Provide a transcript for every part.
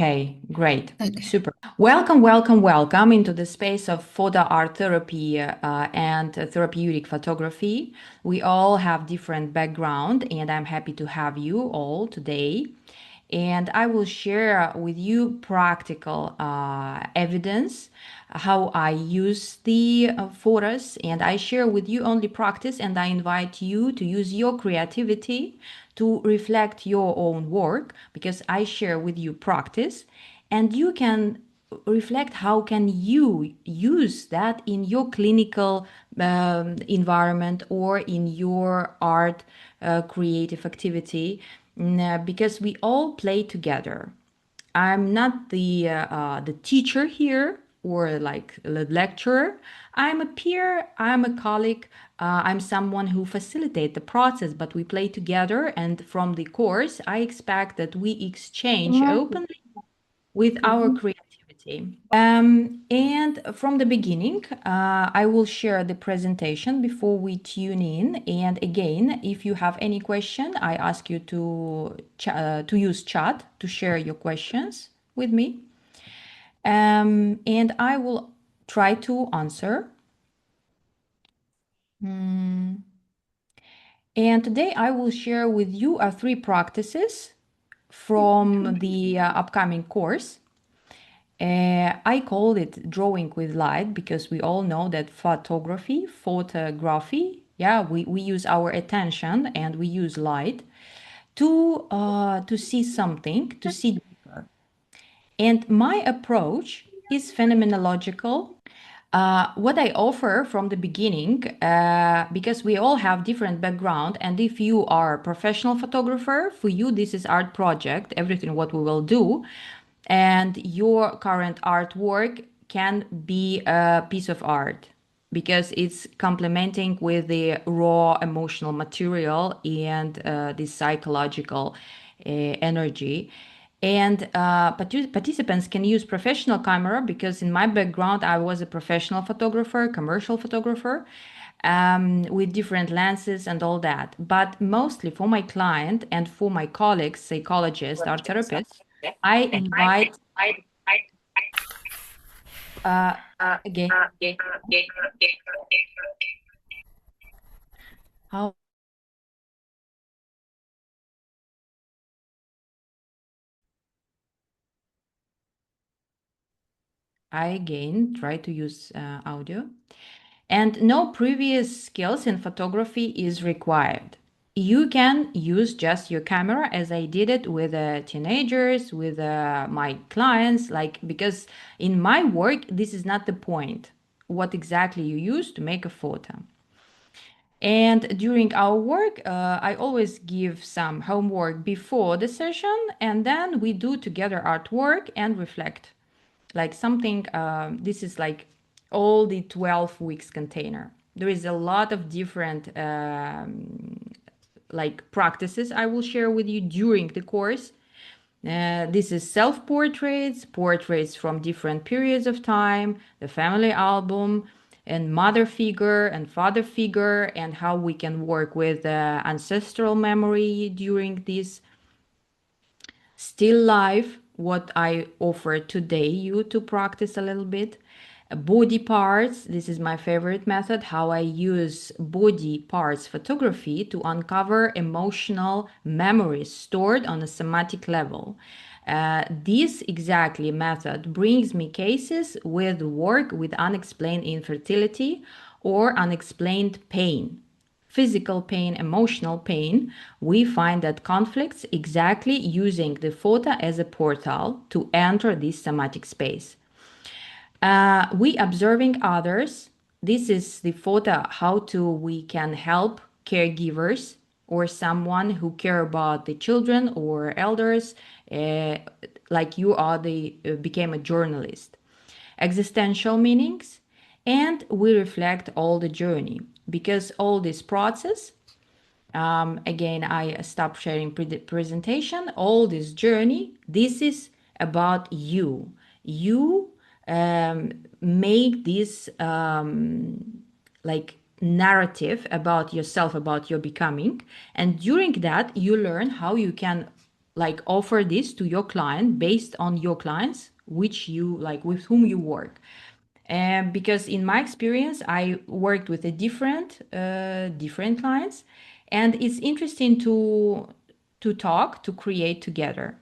Okay, great. Okay. Super. Welcome into the space of photo art therapy and therapeutic photography. We all have different background, and I'm happy to have you all today. And I will share with you practical evidence how I use the photos, and I share with you only practice, and I invite you to use your creativity to reflect your own work because I share with you practice, and you can reflect how can you use that in your clinical environment or in your art creative activity, because we all play together. I'm not the teacher here or like the lecturer. I'm a peer. I'm a colleague. I'm someone who facilitates the process, but we play together. And from the course, I expect that we exchange openly with our creativity. And from the beginning, I will share the presentation before we tune in. And again, if you have any question, I ask you to use chat to share your questions with me. And I will try to answer. And today I will share with you three practices from the upcoming course. I call it drawing with light because we all know that photography, yeah, we use our attention and we use light to see something, to see deeper. And my approach is phenomenological. What I offer from the beginning, because we all have different background, and if you are a professional photographer, for you this is art project, everything what we will do, and your current artwork can be a piece of art because it's complementing with the raw emotional material and the psychological energy. And participants can use professional camera because in my background, I was a professional photographer, commercial photographer, with different lenses and all that. But mostly for my client and for my colleagues, psychologists, art therapists, I invite uh, again. How I again try to use audio. And no previous skills in photography is required. You can use just your camera as I did it with teenagers, with my clients, like because in my work, this is not the point. What exactly you use to make a photo. And during our work, I always give some homework before the session, and then we do together artwork and reflect. Like something, this is like all the 12 weeks container. There is a lot of different like practices I will share with you during the course. This is self-portraits, portraits from different periods of time, the family album, and mother figure and father figure, and how we can work with ancestral memory during this still life, what I offer today you to practice a little bit. Body parts, this is my favorite method, how I use body parts photography to uncover emotional memories stored on a somatic level. This exactly method brings me cases with work with unexplained infertility or unexplained pain, physical pain, emotional pain. We find that conflicts exactly using the photo as a portal to enter this somatic space. We observing others. This is the photo how to we can help caregivers or someone who care about the children or elders, uh, like you are the became a journalist. Existential meanings, and we reflect all the journey because all this process, again I stop sharing presentation, all this journey, this is about you. You make this like narrative about yourself, about your becoming, and during that you learn how you can like offer this to your client based on your clients, which you like, with whom you work. And because in my experience, I worked with a different clients, and it's interesting to talk, to create together.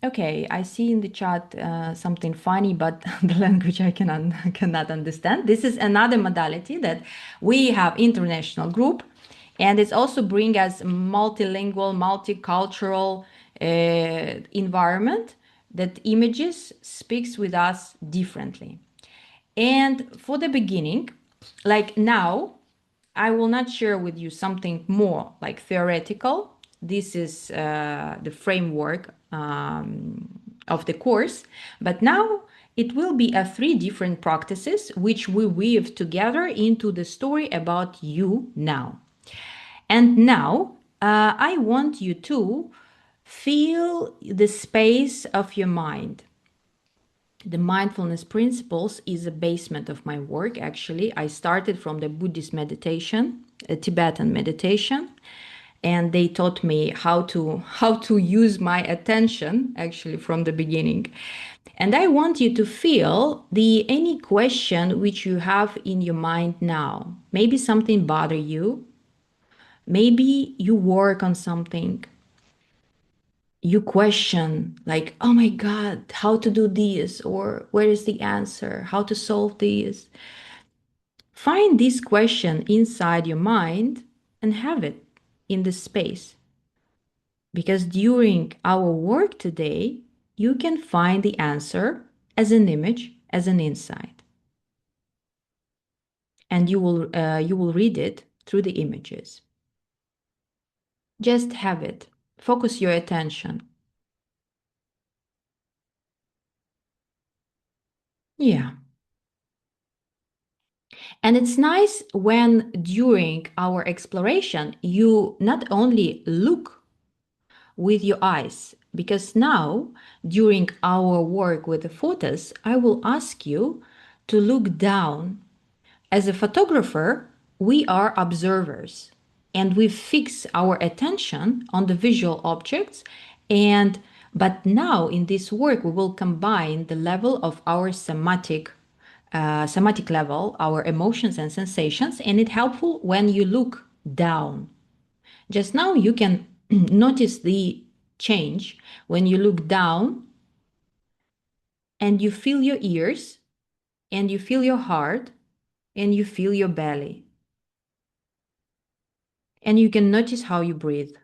Okay, I see in the chat something funny, but the language I cannot understand. This is another modality that we have international group, and it's also bring us multilingual, multicultural environment that images speaks with us differently. And for the beginning, like now, I will not share with you something more like theoretical. This is the framework of the course. But now it will be a 3 different practices which we weave together into the story about you now. And now I want you to feel the space of your mind. The mindfulness principles is a basement of my work. Actually, I started from the Buddhist meditation, a Tibetan meditation, and they taught me how to use my attention actually from the beginning. And I want you to feel the any question which you have in your mind now. Maybe something bother you. Maybe you work on something, you question like, oh my god, how to do this, or where is the answer, how to solve this. Find this question inside your mind and have it in the space, because during our work today you can find the answer as an image, as an insight, and you will read it through the images. Just have it, focus your attention. Yeah. And it's nice when during our exploration, you not only look with your eyes, because now during our work with the photos, I will ask you to look down. As a photographer, we are observers and we fix our attention on the visual objects. But now in this work, we will combine the level of our somatic level, our emotions and sensations, and it's helpful when you look down. Just now you can notice the change when you look down and you feel your ears and you feel your heart and you feel your belly. And you can notice how you breathe.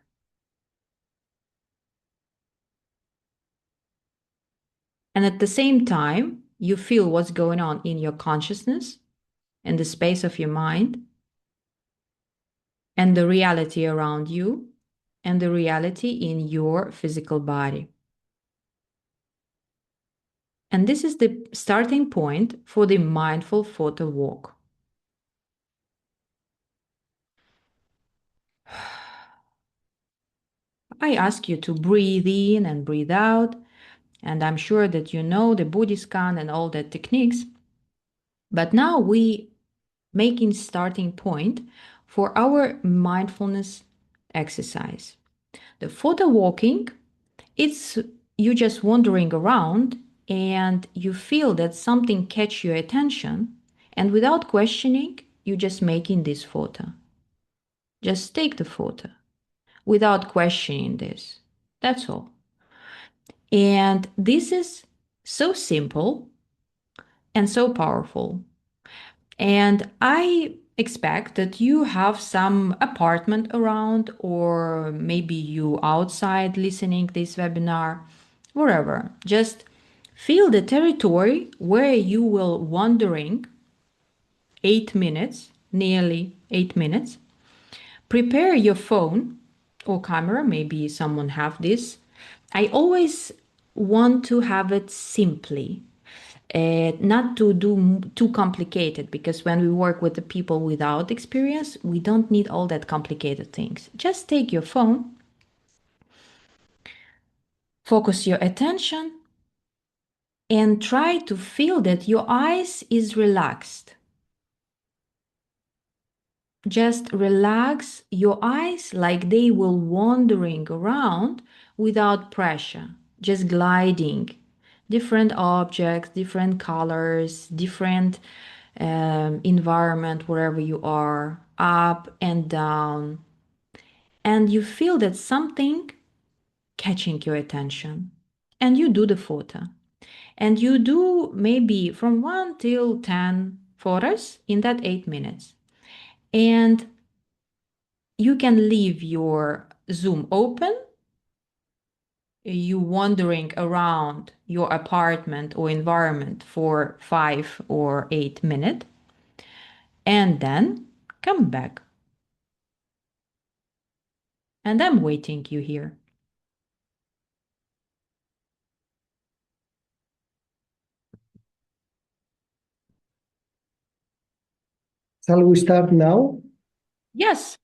And at the same time, you feel what's going on in your consciousness and the space of your mind and the reality around you and the reality in your physical body. And this is the starting point for the mindful photo walk. I ask you to breathe in and breathe out. And I'm sure that you know the Buddhist scan and all the techniques. But now we making starting point for our mindfulness exercise. The photo walking, it's you just wandering around and you feel that something catch your attention, and without questioning, you just making this photo. Just take the photo without questioning this. That's all. And this is so simple and so powerful. And I expect that you have some apartment around, or maybe you outside listening this webinar, wherever. Just feel the territory where you will wandering 8 minutes, nearly 8 minutes. Prepare your phone or camera, maybe someone have this. I always want to have it simply, not to do too complicated, because when we work with the people without experience, we don't need all that complicated things. Just take your phone, focus your attention, and try to feel that your eyes is relaxed. Just relax your eyes like they will wandering around without pressure, just gliding. Different objects, different colors, different environment wherever you are, up and down. And you feel that something catching your attention. And you do the photo. And you do maybe from 1 till 10 photos in that 8 minutes. And you can leave your Zoom open, you wandering around your apartment or environment for 5 or 8 minutes, and then come back. And I'm waiting you here. Shall we start now? Yes.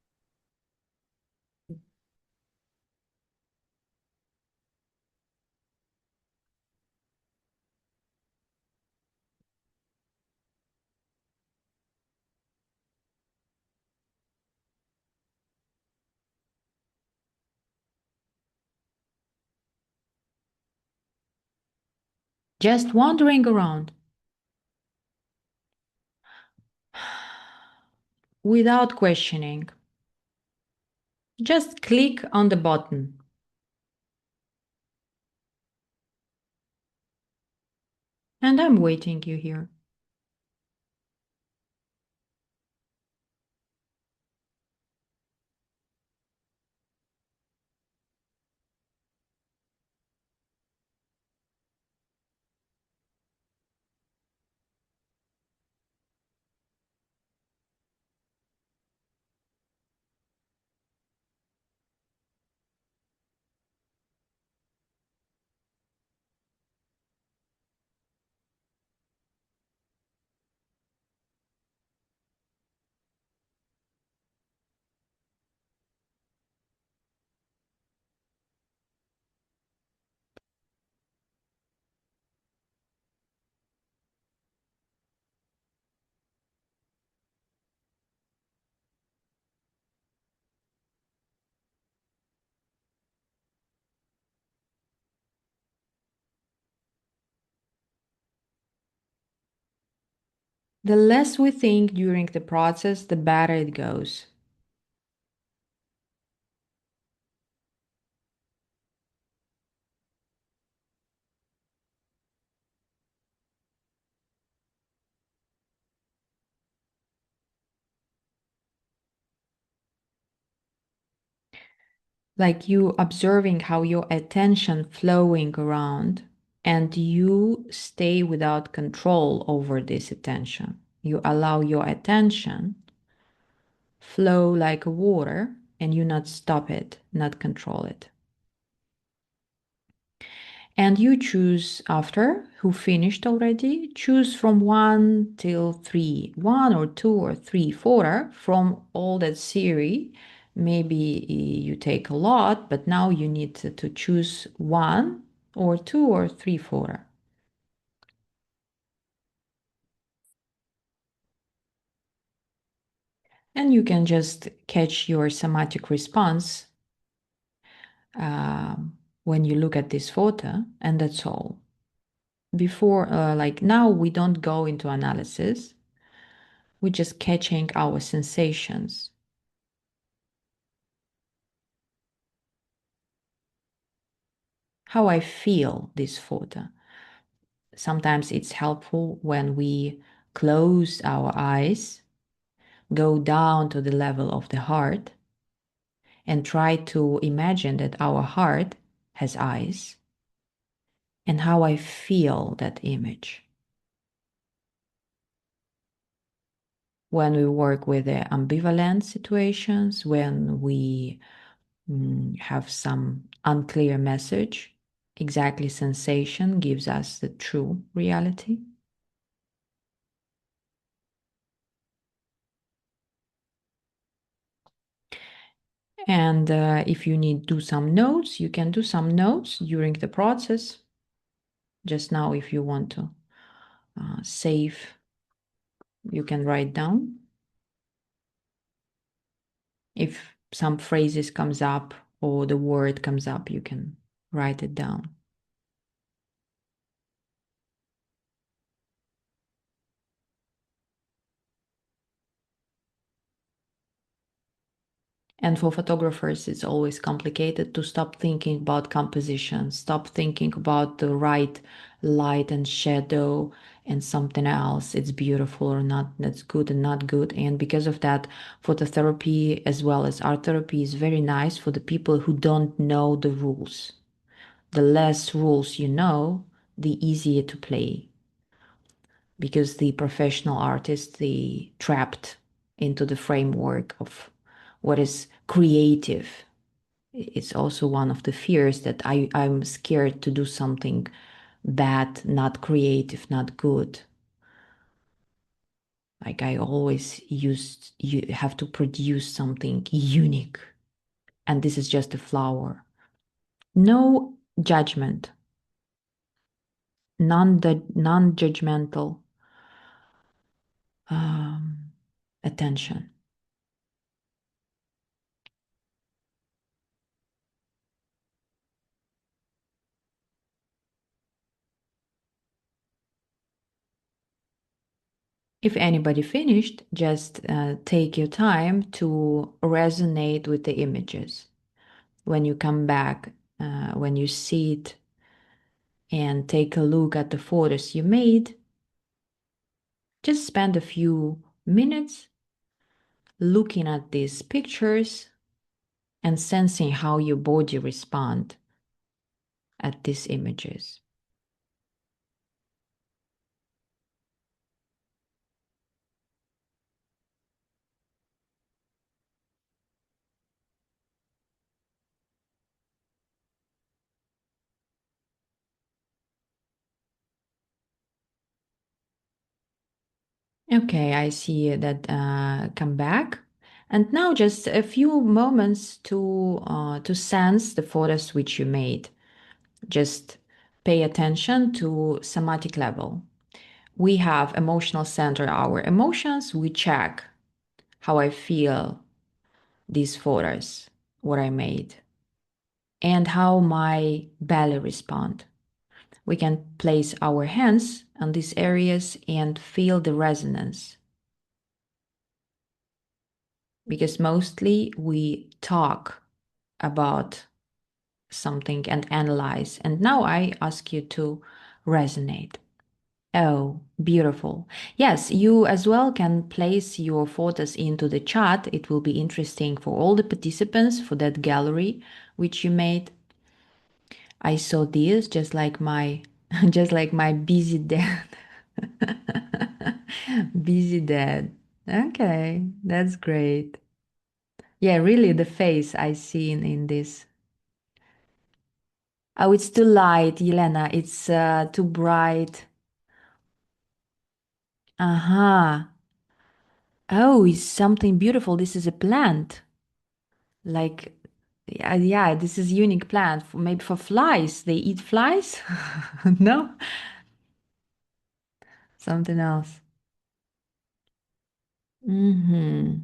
Just wandering around without questioning. Just click on the button. And I'm waiting you here. The less we think during the process, the better it goes. Like you observing how your attention flowing around and you stay without control over this attention. You allow your attention flow like water and you not stop it, not control it. And you choose after who finished already, choose from 1 till 3, 1 or 2 or 3 photo from all that series. Maybe you take a lot, but now you need to choose 1 or 2 or 3 photo. And you can just catch your somatic response when you look at this photo, and that's all. Before, like now, we don't go into analysis. We're just catching our sensations. How I feel this photo. Sometimes it's helpful when we close our eyes, go down to the level of the heart, and try to imagine that our heart has eyes and how I feel that image. When we work with the ambivalent situations, when we have some unclear message, exactly sensation gives us the true reality. And if you need to do some notes, you can do some notes during the process. Just now, if you want to save, you can write down. If some phrases comes up or the word comes up, you can write it down. And for photographers, it's always complicated to stop thinking about composition, stop thinking about the right light and shadow and something else. It's beautiful or not, that's good and not good. And because of that, phototherapy as well as art therapy is very nice for the people who don't know the rules. The less rules you know, the easier to play. Because the professional artists, they trapped into the framework of what is creative. It's also one of the fears that I'm scared to do something bad, not creative, not good. Like I always used, you have to produce something unique. And this is just a flower. No judgment, non-judgmental um, attention. If anybody finished, just take your time to resonate with the images. When you come back, when you see it and take a look at the photos you made, just spend a few minutes looking at these pictures and sensing how your body responds at these images. Okay, I see that come back. And now just a few moments to sense the photos which you made. Just pay attention to somatic level. We have emotional center, our emotions. We check how I feel these photos, what I made, and how my belly respond. We can place our hands on these areas and feel the resonance. Because mostly we talk about something and analyze. And now I ask you to resonate. Oh, beautiful. Yes, you as well can place your photos into the chat. It will be interesting for all the participants for that gallery which you made. I saw this just like my just like my busy dad. Busy dad. Okay, that's great. Yeah, really the face I see in this. Oh, it's too light, Yelena. It's too bright. Uh-huh. Oh, it's something beautiful. This is a plant. Like, yeah, this is unique plant. Maybe for flies. They eat flies? No? Something else. Mm-hmm.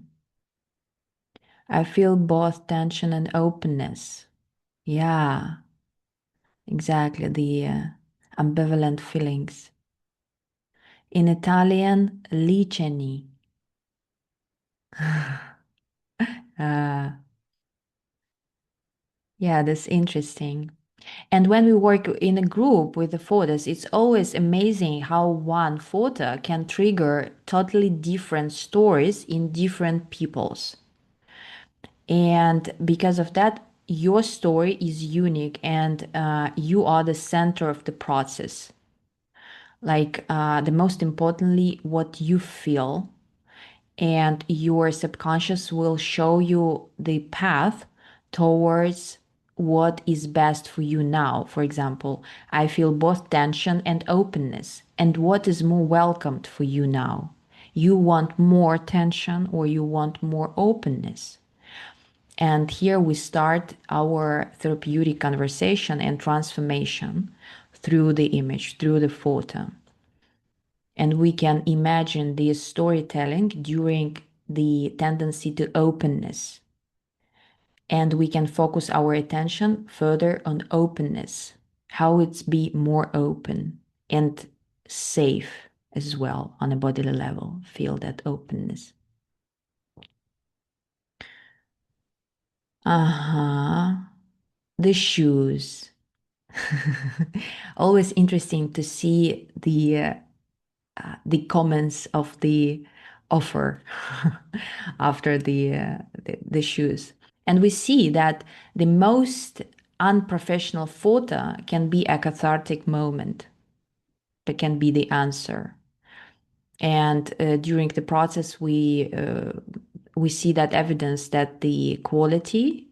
I feel both tension and openness. Yeah, exactly. The ambivalent feelings. In Italian, liceni. uh, yeah, that's interesting. And when we work in a group with the photos, it's always amazing how one photo can trigger totally different stories in different people's. And because of that, your story is unique and you are the center of the process. Like the most importantly, what you feel, and your subconscious will show you the path towards what is best for you now. For example, I feel both tension and openness, and what is more welcomed for you now? You want more tension or you want more openness? And here we start our therapeutic conversation and transformation through the image, through the photo. And we can imagine this storytelling during the tendency to openness. and we can focus our attention further on openness, how it's be more open and safe as well on a bodily level. Feel that openness. Uh-huh. The shoes. Always interesting to see the comments of the offer after the shoes. And we see that the most unprofessional photo can be a cathartic moment, that can be the answer. And during the process, we see that evidence that the quality,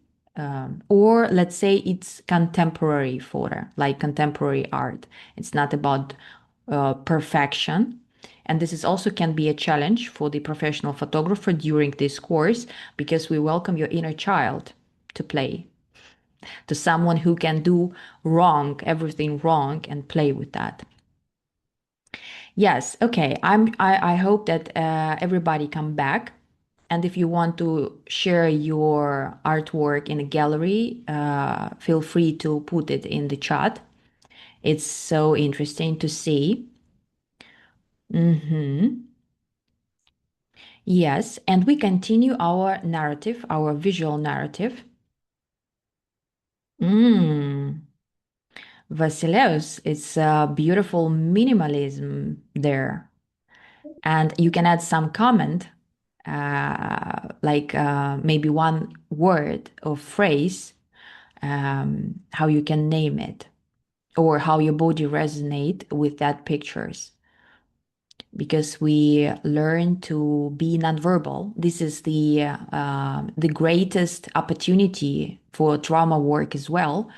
or let's say it's contemporary photo, like contemporary art. It's not about perfection. And this is also can be a challenge for the professional photographer during this course, because we welcome your inner child to play, to someone who can do wrong, everything wrong, and play with that. Yes, okay. I hope that everybody come back. And if you want to share your artwork in a gallery, feel free to put it in the chat. It's so interesting to see. Yes, and we continue our narrative, our visual narrative. Vasileus, it's a beautiful minimalism there. And you can add some comment, like maybe one word or phrase, how you can name it, or how your body resonate with that pictures, because we learn to be nonverbal. This is the greatest opportunity for trauma work as well,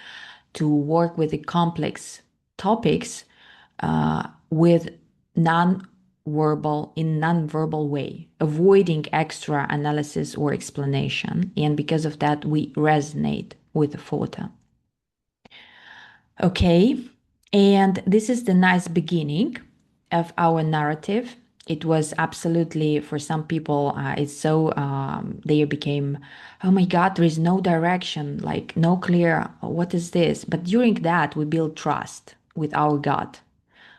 to work with the complex topics with non-verbal way, avoiding extra analysis or explanation. And because of that, we resonate with the photo. Okay, and this is the nice beginning of our narrative. It was absolutely, for some people, it's so, they became, oh my God, there is no direction, like no clear, what is this? But during that, we build trust with our gut.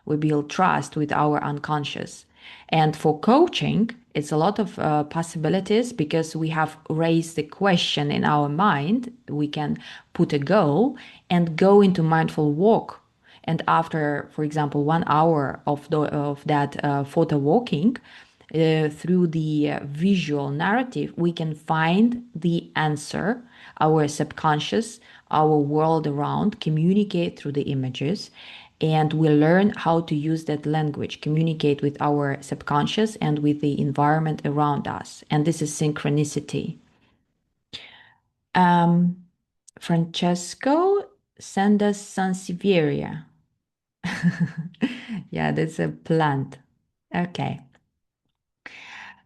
We build trust with our unconscious. And for coaching, it's a lot of possibilities, because we have raised the question in our mind. We can put a goal and go into mindful walk. And after, for example, 1 hour of that photo walking, through the visual narrative, we can find the answer. Our subconscious, our world around, communicate through the images, and we learn how to use that language, communicate with our subconscious and with the environment around us. And this is synchronicity. Francesco, send us Sansevieria. Yeah, that's a plant. Okay.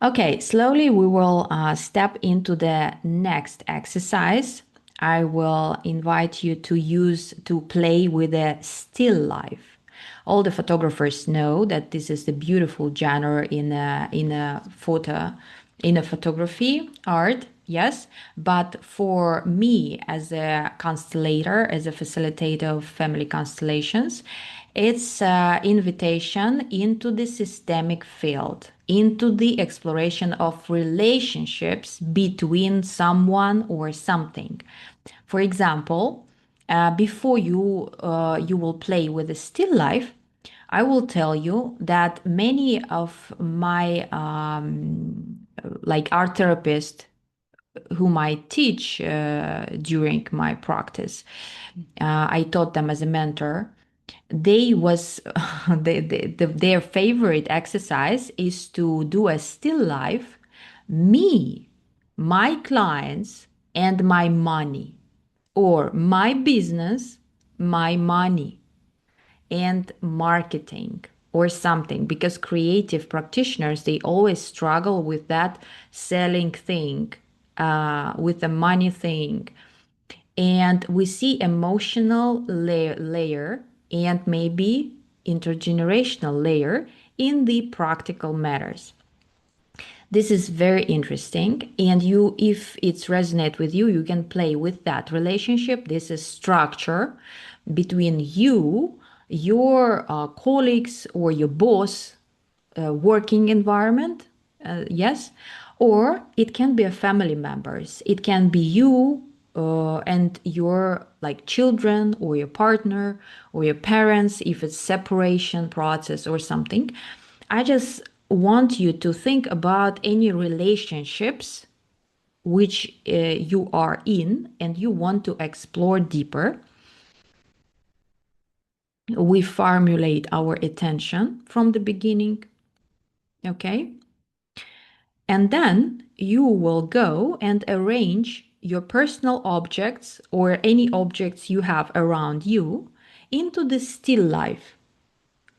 Okay, slowly we will step into the next exercise. I will invite you to play with a still life. All the photographers know that this is the beautiful genre in a photography art, yes. But for me, as a constellator, as a facilitator of family constellations, it's an invitation into the systemic field, into the exploration of relationships between someone or something. For example, before you will play with a still life, I will tell you that many of my like art therapists whom I teach during my practice, I taught them as a mentor. They was their favorite exercise is to do a still life, me, my clients, and my money, or my business, my money, and marketing or something, because creative practitioners, they always struggle with that selling thing, with the money thing. And we see emotional layer and maybe intergenerational layer in the practical matters. This is very interesting. And you, if it's resonate with you, you can play with that relationship. This is structure between you, your colleagues, or your boss, working environment. Yes. Or it can be a family members. It can be you and your like children or your partner or your parents if it's separation process or something. I just want you to think about any relationships which you are in and you want to explore deeper. We formulate our attention from the beginning, okay? And then you will go and arrange your personal objects or any objects you have around you into the still life,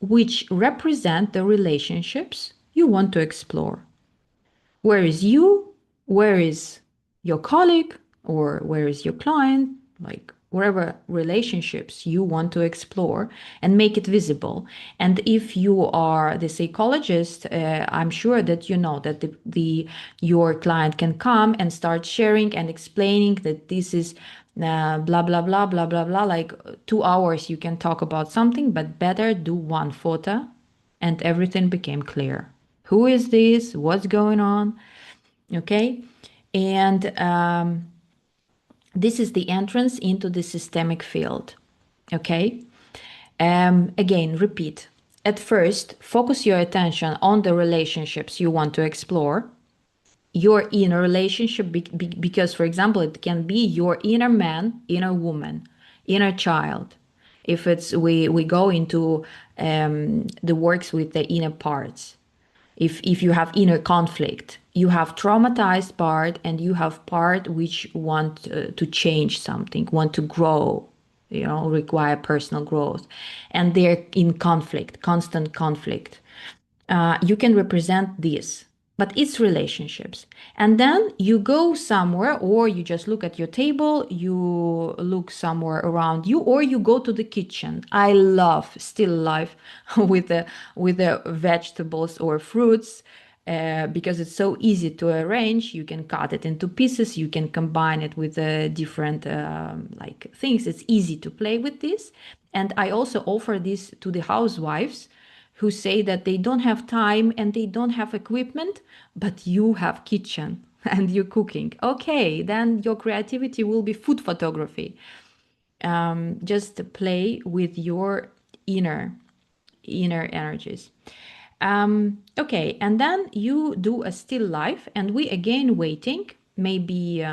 which represent the relationships you want to explore. Where is you? Where is your colleague? Or where is your client? Like wherever relationships you want to explore and make it visible. And if you are the psychologist, I'm sure that you know that the your client can come and start sharing and explaining that this is blah blah blah blah blah blah. Like 2 hours you can talk about something, but better do one photo and everything became clear. Who is this? What's going on? Okay. And this is the entrance into the systemic field. Okay. Again, repeat. At first, focus your attention on the relationships you want to explore. Your inner relationship, because, for example, it can be your inner man, inner woman, inner child. If it's we go into the works with the inner parts, if you have inner conflict, you have traumatized part and you have part which want to change something, want to grow, require personal growth, and they're in conflict, constant conflict. You can represent this, but it's relationships. And then you go somewhere, or you just look at your table, you look somewhere around you, or you go to the kitchen. I love still life with the vegetables or fruits. Because it's so easy to arrange. You can cut it into pieces, you can combine it with different like things. It's easy to play with this. And I also offer this to the housewives who say that they don't have time and they don't have equipment, but you have kitchen and you're cooking. Okay, then your creativity will be food photography. Just play with your inner energies. Okay, and then you do a still life, and we again waiting maybe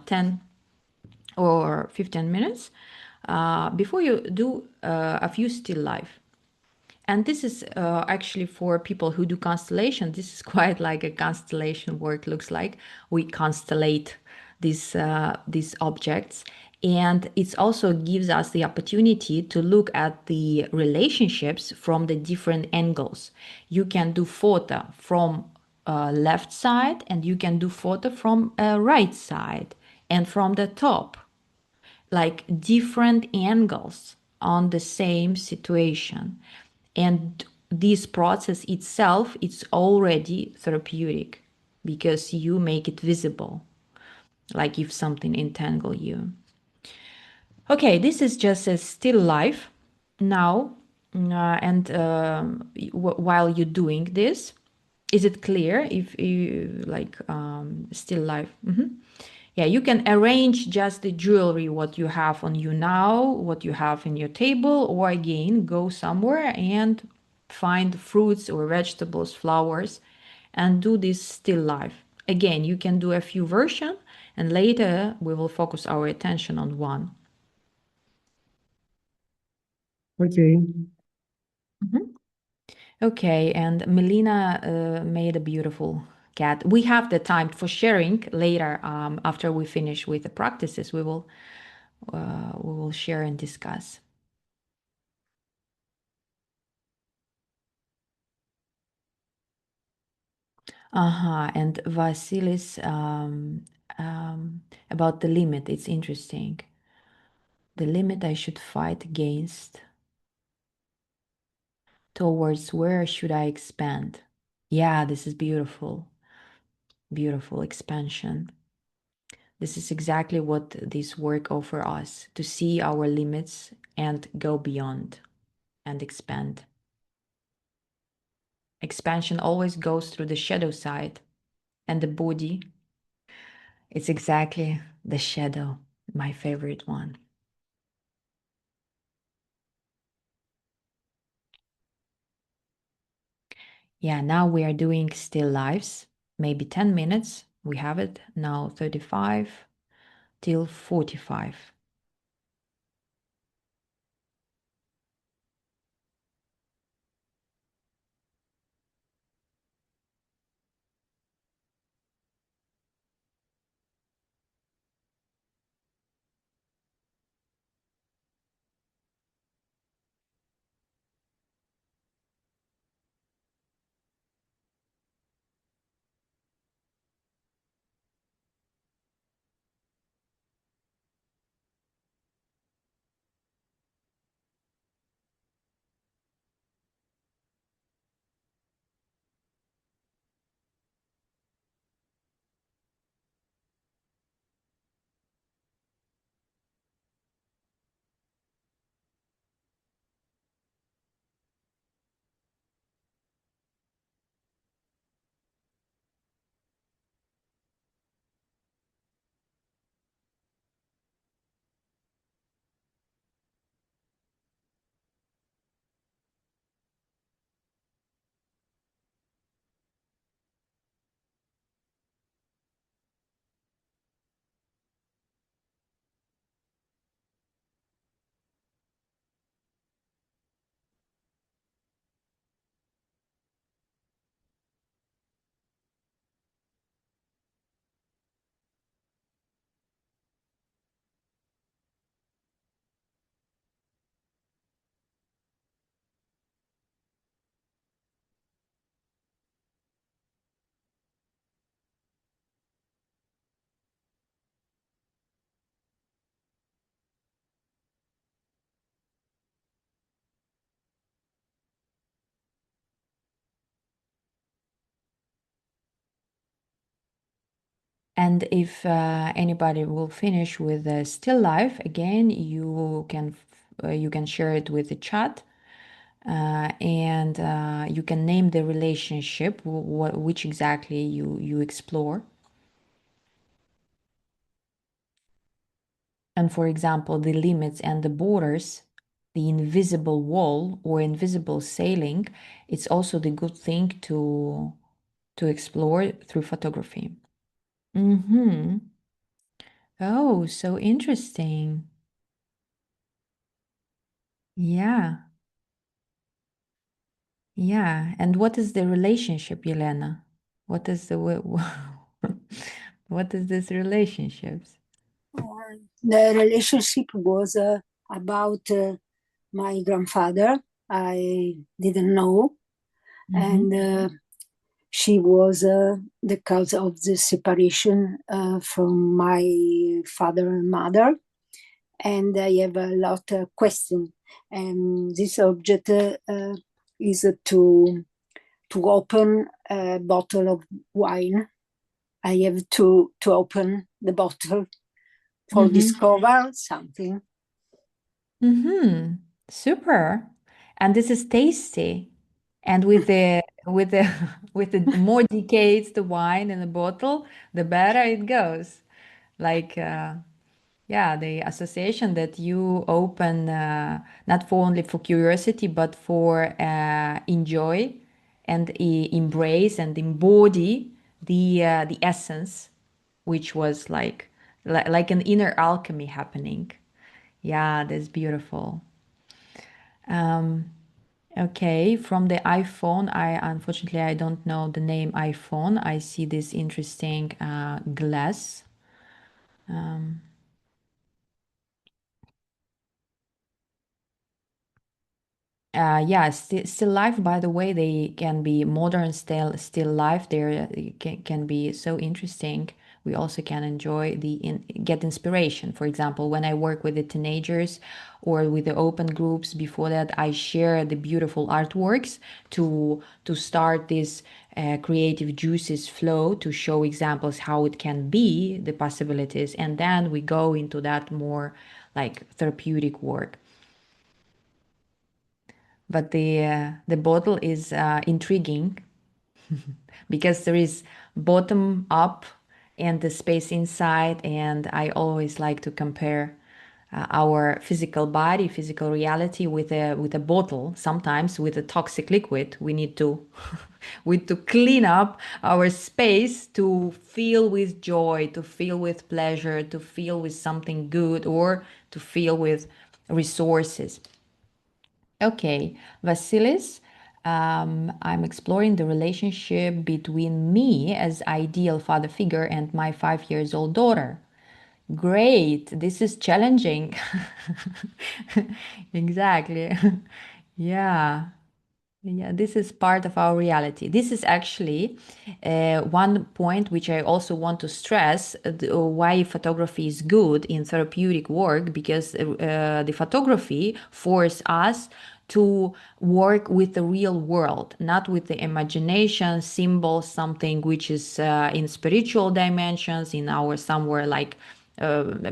10 or 15 minutes before you do a few still life. And this is actually for people who do constellation. This is quite like a constellation work looks like. We constellate these objects, and it also gives us the opportunity to look at the relationships from the different angles. You can do photo from left side, and you can do photo from right side, and from the top, like different angles on the same situation. And this process itself, it's already therapeutic because you make it visible, like if something entangle you. Okay, this is just a still life now. And while you're doing this, is it clear if you like still life? Yeah, you can arrange just the jewelry, what you have on you now, what you have in your table, or again, go somewhere and find fruits or vegetables, flowers, and do this still life. Again, you can do a few versions, and later we will focus our attention on one. Okay. Okay, and Melina made a beautiful cat. We have the time for sharing later. After we finish with the practices, we will share and discuss. And Vasilis, about the limit, it's interesting. The limit I should fight against, towards where should I expand? Yeah, this is beautiful. Beautiful expansion. This is exactly what this work offers us, to see our limits and go beyond and expand. Expansion always goes through the shadow side, and the body, it's exactly the shadow, my favorite one. Yeah, now we are doing still lives, maybe 10 minutes. We have it now 35 till 45. And if anybody will finish with a still life, again, you can share it with the chat, and you can name the relationship, which exactly you explore. And for example, the limits and the borders, the invisible wall or invisible sailing, it's also the good thing to explore through photography. Mm-hmm. Oh, so interesting. Yeah. Yeah. And what is the relationship, Yelena? What is the what is this relationships? The relationship was about my grandfather. I didn't know, Mm-hmm. and she was the cause of the separation from my father and mother. And I have a lot of questions. And this object is to open a bottle of wine. I have to open the bottle for Mm-hmm. discover something. Mm-hmm. Super. And this is tasty. And with the with the more decades the wine in the bottle, the better it goes. Like yeah, the association that you open not for only for curiosity but for enjoy and embrace and embody the essence, which was like an inner alchemy happening. Yeah, that's beautiful. Um, okay, from the iPhone, I unfortunately I don't know the name iPhone. I see this interesting glass. Um, yeah, still life. By the way, they can be modern still life. They can be so interesting we also can enjoy get inspiration. For example, when I work with the teenagers or with the open groups, before that I share the beautiful artworks to start this creative juices flow, to show examples how it can be, the possibilities, and then we go into that more like therapeutic work. But the bottle is intriguing because there is bottom up and the space inside, and I always like to compare our physical body, physical reality with a bottle. Sometimes with a toxic liquid, we need to clean up our space to feel with joy, to feel with pleasure, to feel with something good, or to feel with resources. Okay, Vasilis, I'm exploring the relationship between me as ideal father figure and my 5 years old daughter. Great, this is challenging. Exactly. Yeah. Yeah, this is part of our reality. This is actually one point which I also want to stress, why photography is good in therapeutic work, because the photography forces us to work with the real world, not with the imagination, symbols, something which is in spiritual dimensions, in our somewhere like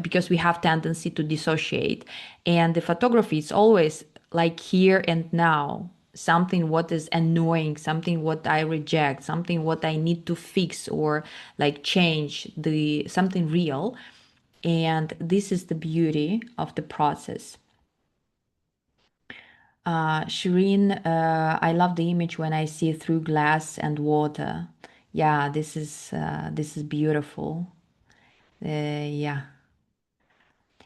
because we have tendency to dissociate. And the photography is always like here and now, something what is annoying, something what I reject, something what I need to fix or like change, the something real. And this is the beauty of the process. Shireen, I love the image when I see through glass and water. Yeah, this is beautiful. Yeah.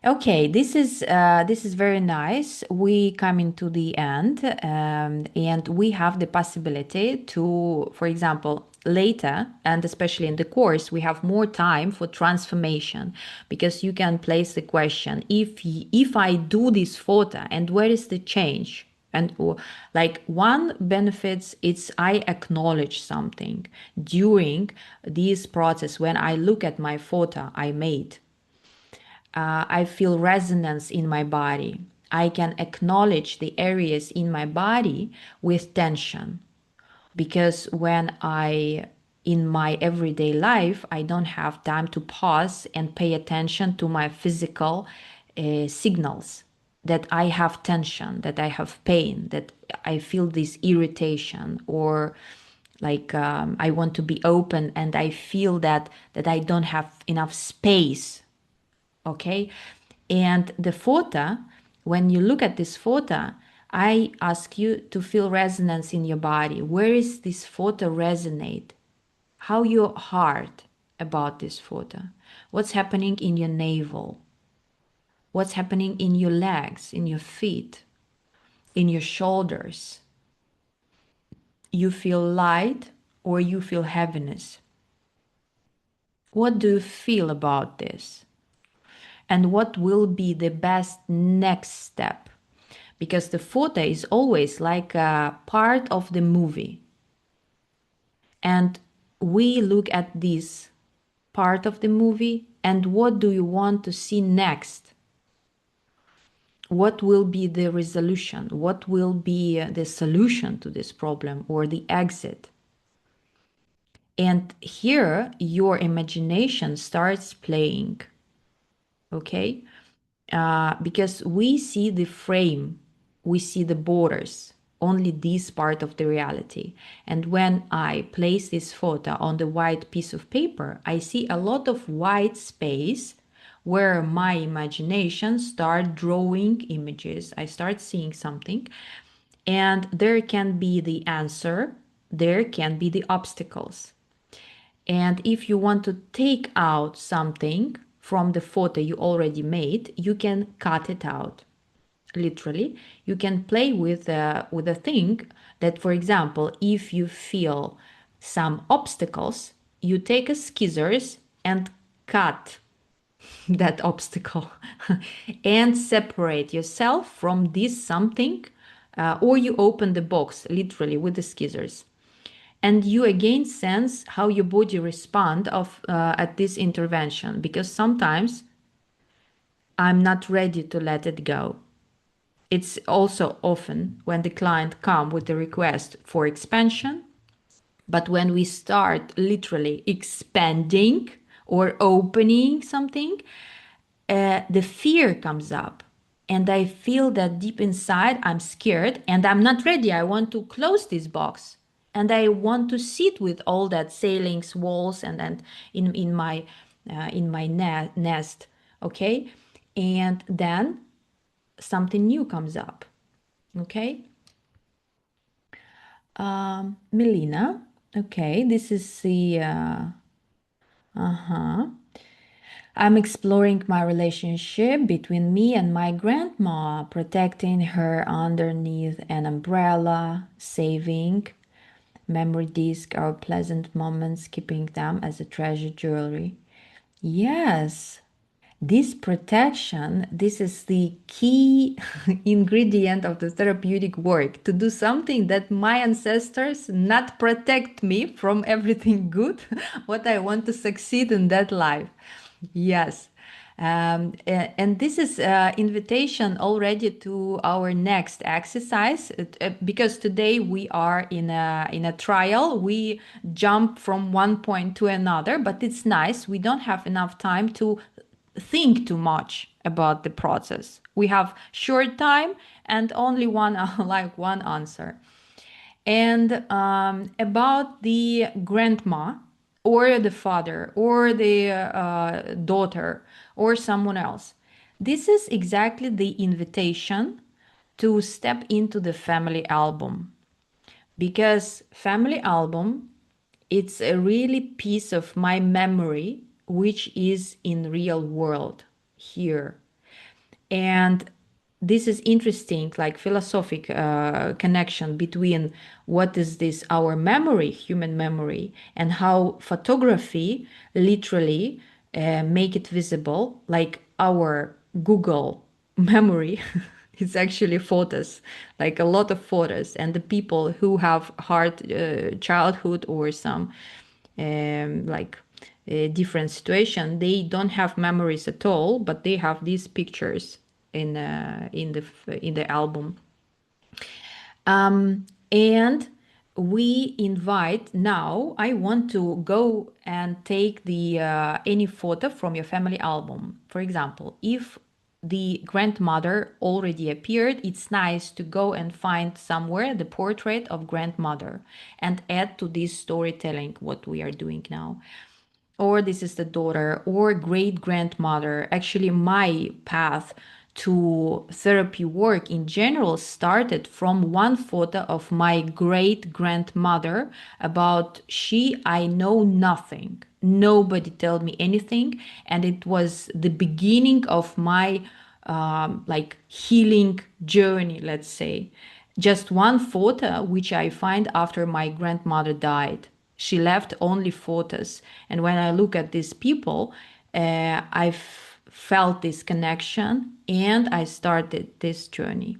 Okay, this is very nice. We come into the end, and we have the possibility to, for example, later, and especially in the course, we have more time for transformation, because you can place the question: if I do this photo, and where is the change? And like one benefits, it's I acknowledge something during this process. When I look at my photo I made, I feel resonance in my body. I can acknowledge the areas in my body with tension, because when in my everyday life, I don't have time to pause and pay attention to my physical signals, that I have tension, that I have pain, that I feel this irritation, or like I want to be open and I feel that I don't have enough space. Okay. And the photo, when you look at this photo, I ask you to feel resonance in your body. Where is this photo resonate? How your heart about this photo? What's happening in your navel? What's happening in your legs, in your feet, in your shoulders? You feel light or you feel heaviness? What do you feel about this? And what will be the best next step? Because the photo is always like a part of the movie. And we look at this part of the movie, and what do you want to see next? What will be the resolution? What will be the solution to this problem, or the exit? And here your imagination starts playing, okay? Because we see the frame, we see the borders, only this part of the reality. And when I place this photo on the white piece of paper, I see a lot of white space where my imagination start drawing images. I start seeing something, and there can be the answer, there can be the obstacles. And if you want to take out something from the photo you already made, you can cut it out. Literally, you can play with a thing that, for example, if you feel some obstacles, you take a scissors and cut that obstacle and separate yourself from this something, or you open the box literally with the scissors. And you again sense how your body respond at this intervention, because sometimes I'm not ready to let it go. It's also often when the client come with a request for expansion, but when we start literally expanding or opening something, the fear comes up. And I feel that deep inside, I'm scared and I'm not ready. I want to close this box. And I want to sit with all that ceilings, walls, and then in my nest, okay? And then something new comes up, okay? Melina, okay, this is the I'm exploring my relationship between me and my grandma, protecting her underneath an umbrella, saving memory disc, our pleasant moments, keeping them as a treasure jewelry. Yes, this protection, this is the key ingredient of the therapeutic work, to do something that my ancestors not protect me from everything good, what I want to succeed in that life. Yes. And this is invitation already to our next exercise, because today we are in a trial. We jump from one point to another, but it's nice. We don't have enough time to think too much about the process. We have short time and only one like one answer. And about the grandma or the father or the daughter or someone else, this is exactly the invitation to step into the family album, because family album, it's a really piece of my memory which is in real world here. And this is interesting, like philosophic connection between what is this our memory, human memory, and how photography literally make it visible, like our Google memory is actually photos, like a lot of photos. And the people who have hard childhood or some like a different situation, they don't have memories at all, but they have these pictures in the album. And we invite now. I want to go and take the any photo from your family album. For example, if the grandmother already appeared, it's nice to go and find somewhere the portrait of grandmother and add to this storytelling what we are doing now. Or this is the daughter or great grandmother. Actually, my path to therapy work in general started from one photo of my great grandmother. About she, I know nothing. Nobody told me anything, and it was the beginning of my like healing journey, let's say. Just one photo which I find after my grandmother died. She left only photos. And when I look at these people, I've felt this connection and I started this journey.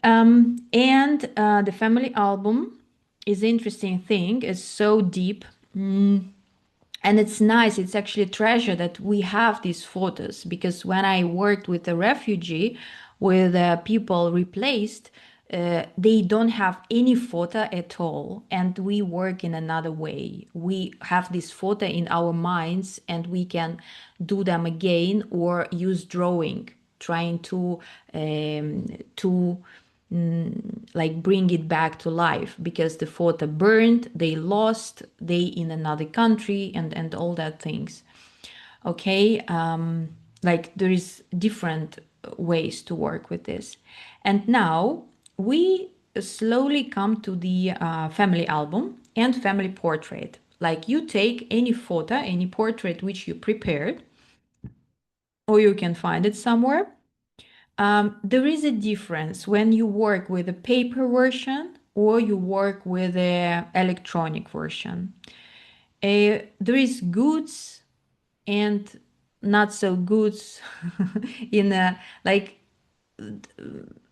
And the family album is interesting thing. It's so deep. And it's nice, it's actually a treasure that we have these photos, because when I worked with a refugee, with people replaced, they don't have any photo at all, and we work in another way. We have this photo in our minds and we can do them again or use drawing, trying to like bring it back to life, because the photo burned, they lost, they in another country, and all that things. Okay, like there is different ways to work with this. And now we slowly come to the family album and family portrait. Like you take any photo, any portrait which you prepared, or you can find it somewhere. There is a difference when you work with a paper version or you work with a electronic version. There is goods and not so goods in a like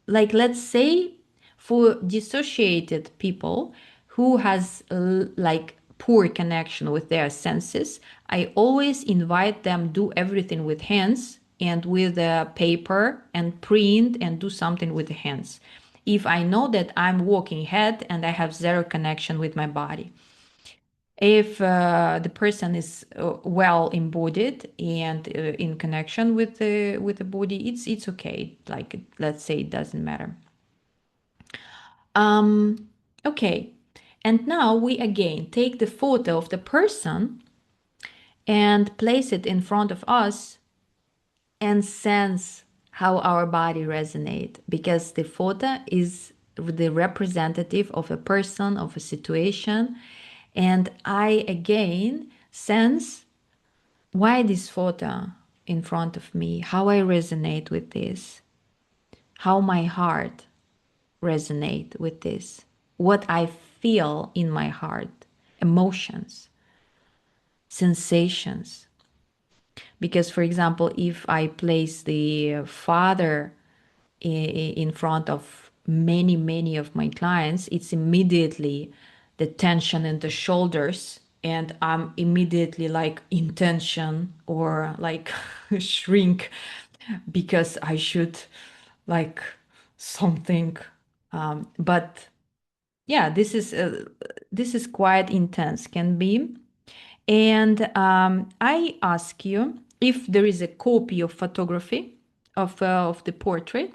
let's say for dissociated people who has like poor connection with their senses, I always invite them do everything with hands and with paper and print and do something with the hands. If I know that I'm walking head and I have zero connection with my body. If the person is well embodied and in connection with the body, it's okay. Like, let's say it doesn't matter. Okay, and now we again take the photo of the person and place it in front of us and sense how our body resonate, because the photo is the representative of a person, of a situation. And I again sense why this photo in front of me, how I resonate with this, how my heart resonate with this, what I feel in my heart, emotions, sensations. Because, for example, if I place the father in front of many of my clients, it's immediately the tension in the shoulders, and I'm immediately like in tension or like shrink because I should like something. But yeah, this is quite intense, can be. And I ask you if there is a copy of photography of the portrait.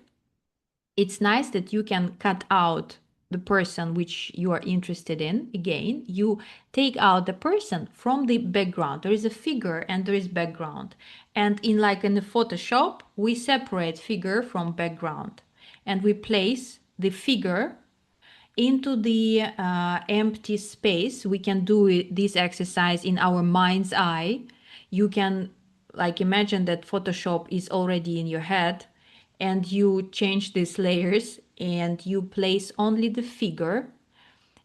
It's nice that you can cut out the person which you are interested in. Again, you take out the person from the background. There is a figure and there is background. And in the Photoshop, we separate figure from background. And we place the figure into the empty space. We can do this exercise in our mind's eye. You can like imagine that Photoshop is already in your head, and you change these layers and you place only the figure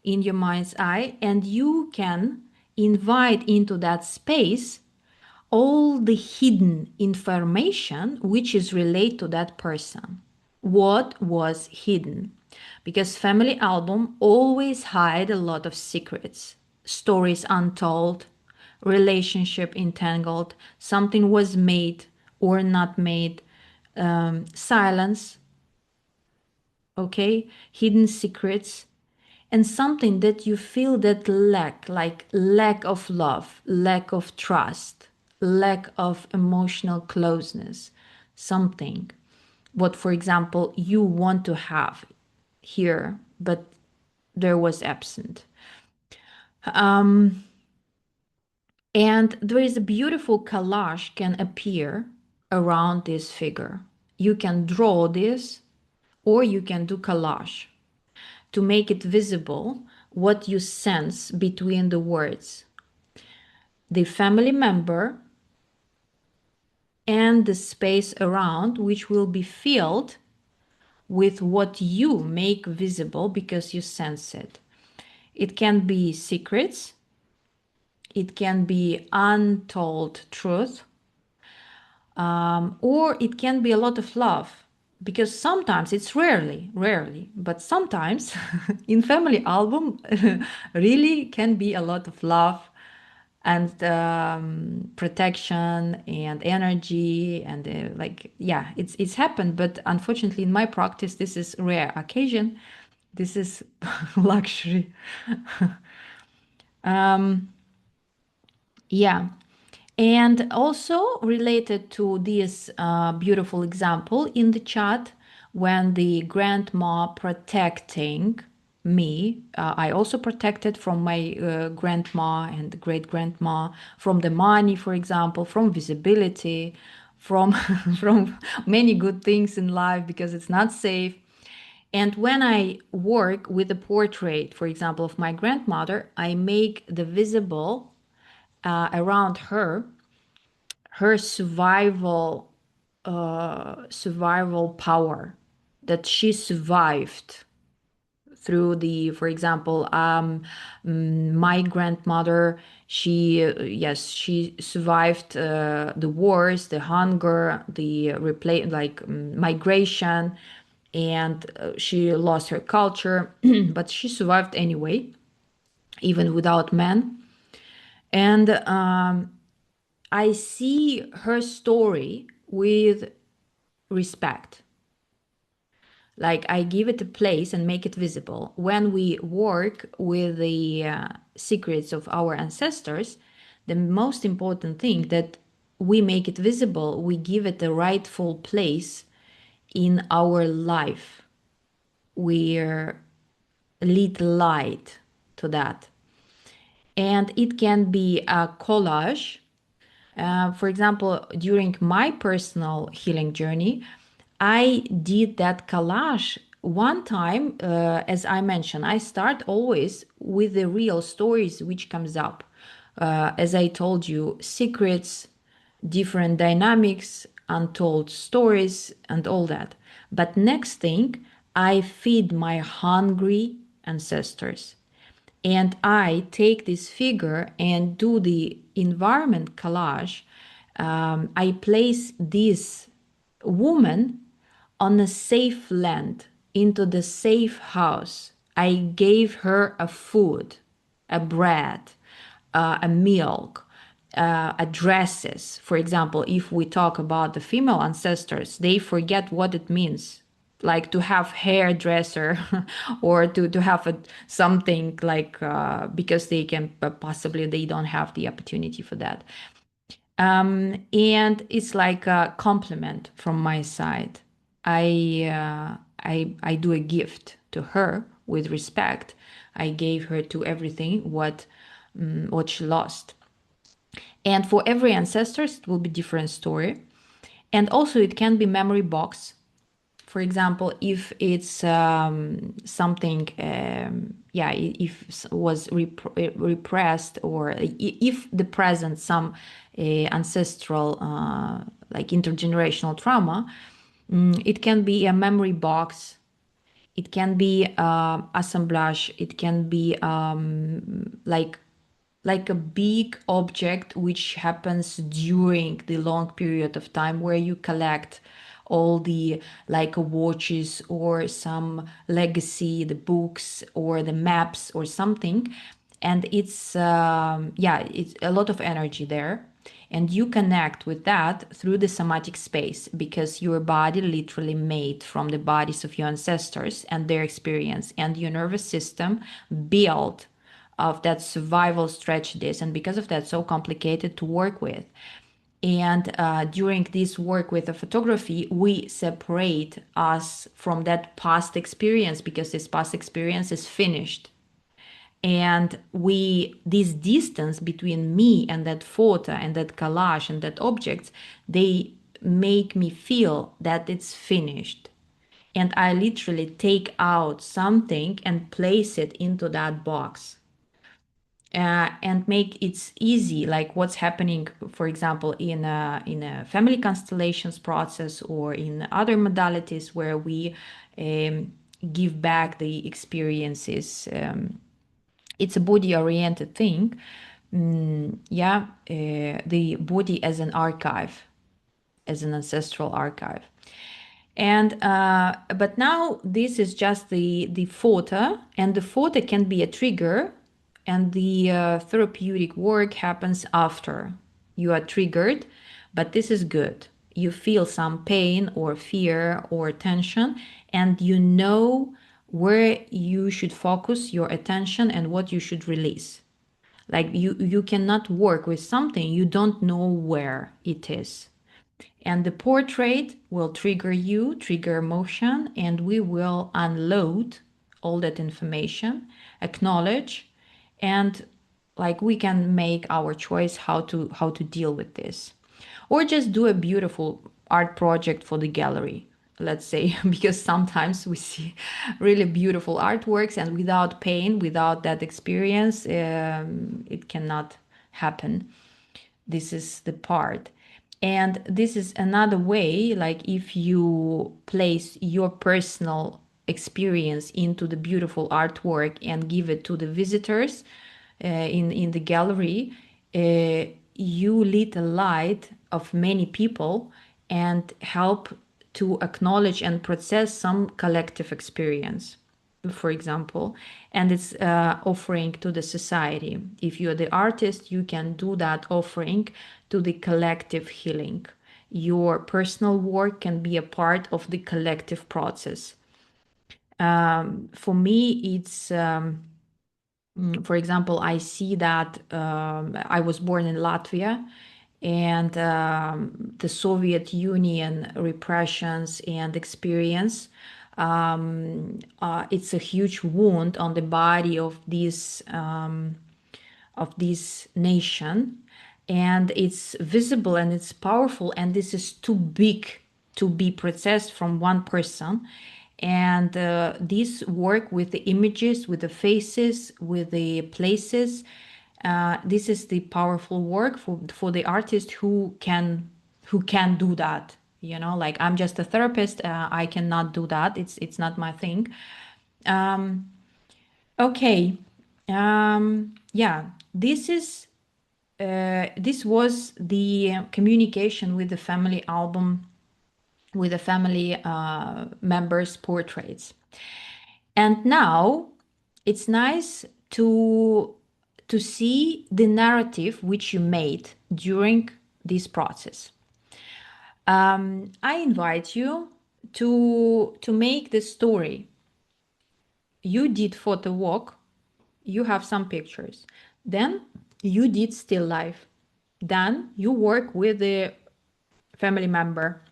in your mind's eye, and you can invite into that space all the hidden information which is related to that person. What was hidden? Because family album always hide a lot of secrets, stories untold, relationship entangled, something was made or not made, silence, okay, hidden secrets, and something that you feel that lack, like lack of love, lack of trust, lack of emotional closeness, something what, for example, you want to have here, but there was absent. And there is a beautiful collage can appear around this figure. You can draw this or you can do collage to make it visible what you sense between the words. The family member and the space around, which will be filled with what you make visible because you sense it. It can be secrets, it can be untold truth, or it can be a lot of love. Because sometimes it's rarely, but sometimes in family album really can be a lot of love and protection and energy and like, yeah, it's happened, but unfortunately in my practice this is rare occasion. This is luxury. Yeah. And also related to this beautiful example in the chat, when the grandma protecting me, I also protected from my grandma and great grandma, from the money, for example, from visibility, from from many good things in life because it's not safe. And when I work with a portrait, for example, of my grandmother, I make the visible around her survival power, that she survived through the, for example, my grandmother, she yes, she survived the wars, the hunger, the migration, and she lost her culture but she survived anyway. even without men. And I see her story with respect. Like I give it a place and make it visible. When we work with the secrets of our ancestors, the most important thing that we make it visible, we give it a rightful place in our life. We lead light to that. And it can be a collage. For example, during my personal healing journey, I did that collage one time. As I mentioned, I start always with the real stories which comes up. As I told you, secrets, different dynamics, untold stories, and all that. But next thing, I feed my hungry ancestors. And I take this figure and do the environment collage. I place this woman on a safe land, into the safe house. I gave her a food, a bread, a milk, addresses. For example, if we talk about the female ancestors, they forget what it means, like to have hairdresser or to have something like because they can possibly they don't have the opportunity for that. And it's like a compliment from my side. I do a gift to her with respect. I gave her to everything what she lost. And for every ancestors, it will be different story. And also it can be memory box. For example, if it's something, if was repressed, or if the present some ancestral, like intergenerational trauma, it can be a memory box. It can be assemblage. It can be like a big object which happens during the long period of time where you collect all the like watches or some legacy, the books or the maps or something. And it's it's a lot of energy there, and you connect with that through the somatic space, because your body literally made from the bodies of your ancestors and their experience, and your nervous system built of that survival strategies, and because of that so complicated to work with. And during this work with the photography, we separate us from that past experience, because this past experience is finished. And this distance between me and that photo and that collage and that objects, they make me feel that it's finished. And I literally take out something and place it into that box, and make it easy, like what's happening, for example, in a family constellations process or in other modalities where we give back the experiences. It's a body oriented thing. The body as an archive, as an ancestral archive. And but now this is just the photo, and the photo can be a trigger, and the therapeutic work happens after you are triggered. But this is good. You feel some pain or fear or tension, and you know where you should focus your attention and what you should release. Like you cannot work with something you don't know where it is. And the portrait will trigger you, trigger emotion, and we will unload all that information, acknowledge, and like we can make our choice how to deal with this. Or just do a beautiful art project for the gallery, let's say, because sometimes we see really beautiful artworks, and without pain, without that experience, it cannot happen. This is the part. And this is another way, like if you place your personal experience into the beautiful artwork and give it to the visitors in the gallery, you lit a light of many people and help to acknowledge and process some collective experience. for example, and it's offering to the society. If you're the artist, you can do that offering to the collective healing. Your personal work can be a part of the collective process. For me, it's for example, I see that I was born in Latvia, and the Soviet Union repressions and experience. It's a huge wound on the body of this nation, and it's visible and it's powerful, and this is too big to be processed from one person. And this work with the images, with the faces, with the places, this is the powerful work for the artist who can do that. You know, like I'm just a therapist, I cannot do that. It's not my thing. Okay. Yeah, this was the communication with the family album, with the family members' portraits. And now it's nice to see the narrative which you made during this process. I invite you to make the story. You did photo walk, you have some pictures. Then you did still life. Then you work with the family member.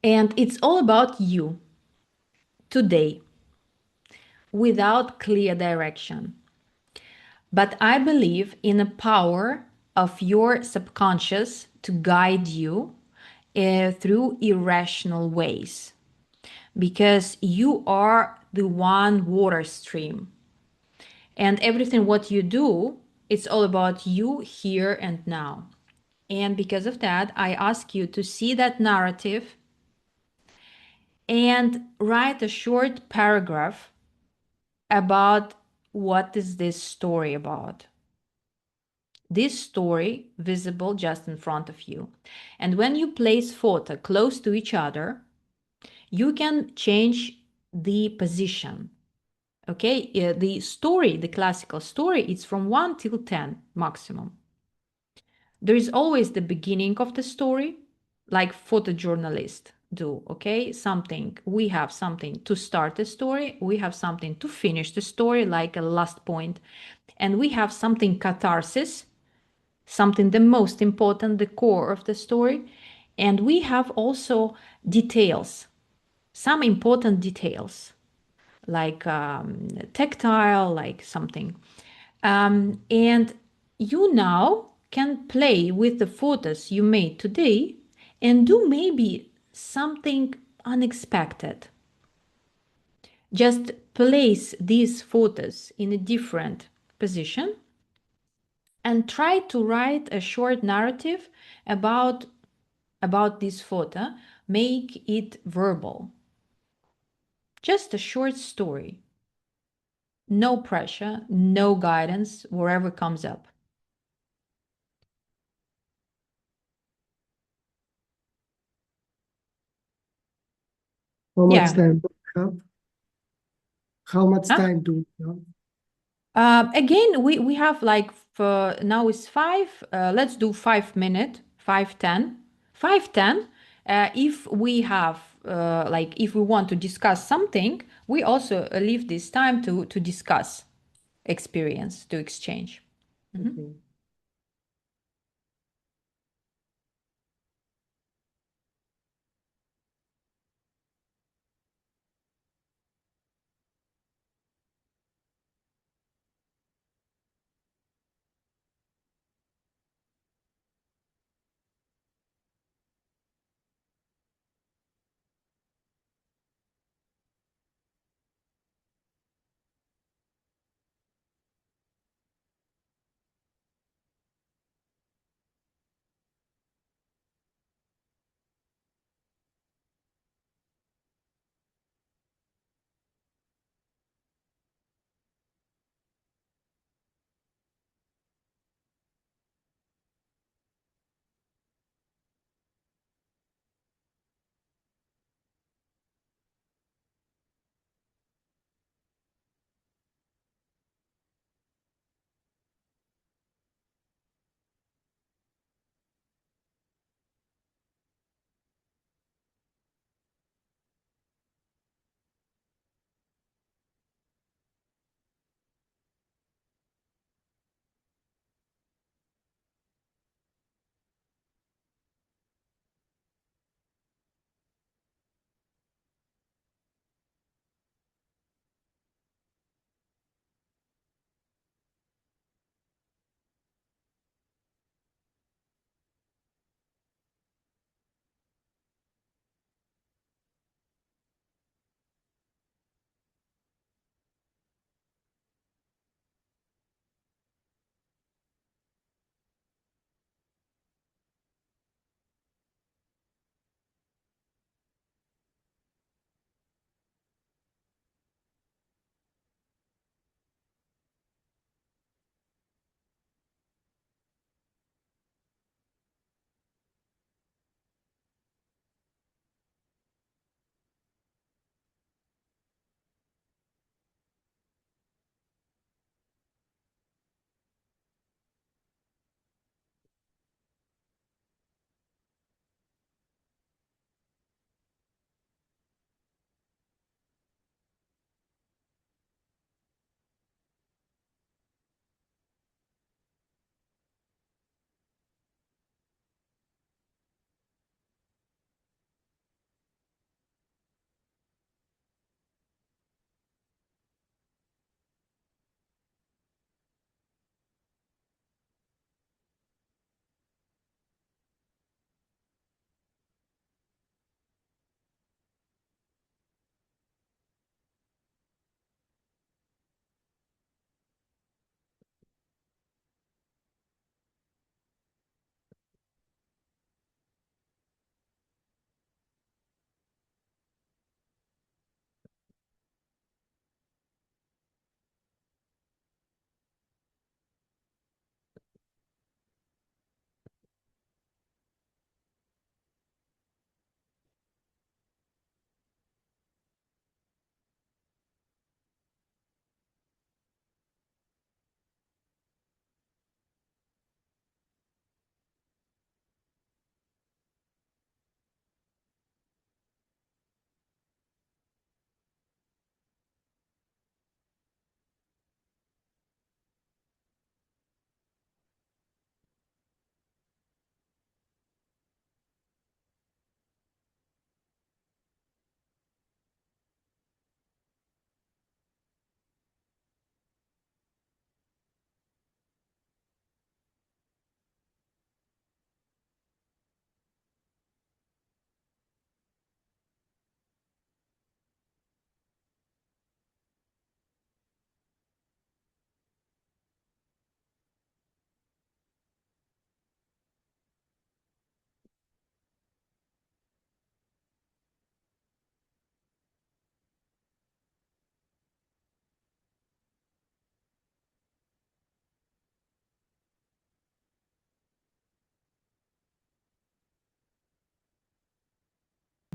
And it's all about you today without clear direction. But I believe in the power of your subconscious to guide you through irrational ways, because you are the one water stream, and everything what you do, it's all about you here and now. And because of that, I ask you to see that narrative and write a short paragraph about what is this story about. This story visible just in front of you. And when you place photo close to each other, you can change the position. Okay, the story, the classical story, it's from 1 till 10 maximum. There is always the beginning of the story, like photojournalists do. Okay, something, we have something to start the story, we have something to finish the story, like a last point, and we have something catharsis, something the most important, the core of the story, and we have also details, some important details, like tactile, like something. And you now can play with the photos you made today and do maybe something unexpected. Just place these photos in a different position and try to write a short narrative about this photo. Make it verbal. Just a short story. No pressure, no guidance, wherever comes up. How much Yeah. time do we have? How much Huh? time do we have? Again, we have like for now is 5. Let's do 5 minutes, 5:10, 5:10. If we have like if we want to discuss something, we also leave this time to discuss experience, to exchange. Okay.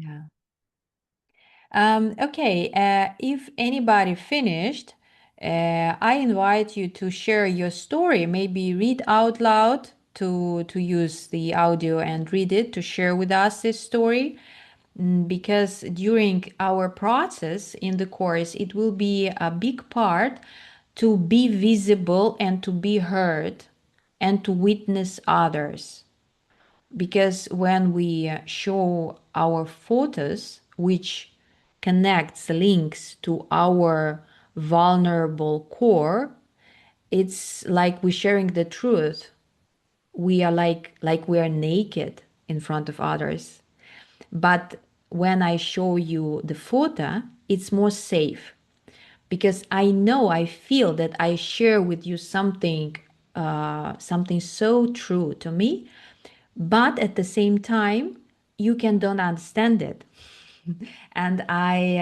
Yeah. Okay, if anybody finished, I invite you to share your story, maybe read out loud to use the audio and read it to share with us this story. Because during our process in the course, it will be a big part to be visible and to be heard and to witness others. Because when we show our photos, which connects links to our vulnerable core, it's like we're sharing the truth. We are like we are naked in front of others. But when I show you the photo, it's more safe because I know, I feel that I share with you something, something so true to me, but at the same time, you can don't understand it. And I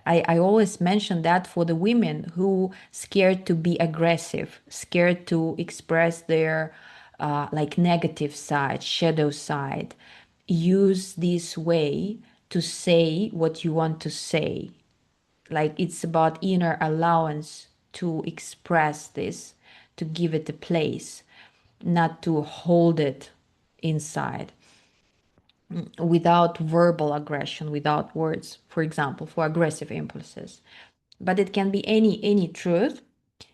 always mention that for the women who scared to be aggressive, scared to express their like negative side, shadow side, use this way to say what you want to say. Like it's about inner allowance to express this, to give it a place, not to hold it inside without verbal aggression, without words, for example, for aggressive impulses. But it can be any truth,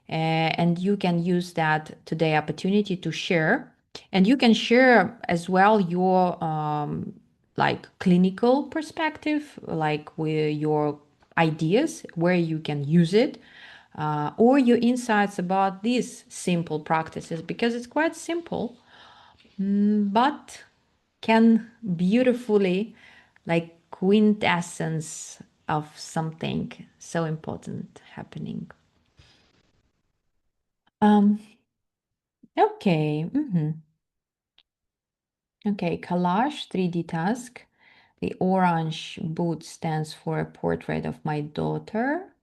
and you can use that today opportunity to share. And you can share as well your like clinical perspective, like with your ideas where you can use it, or your insights about these simple practices, because it's quite simple, but can beautifully like quintessence of something so important happening. Okay. Okay, collage 3D task. The orange boot stands for a portrait of my daughter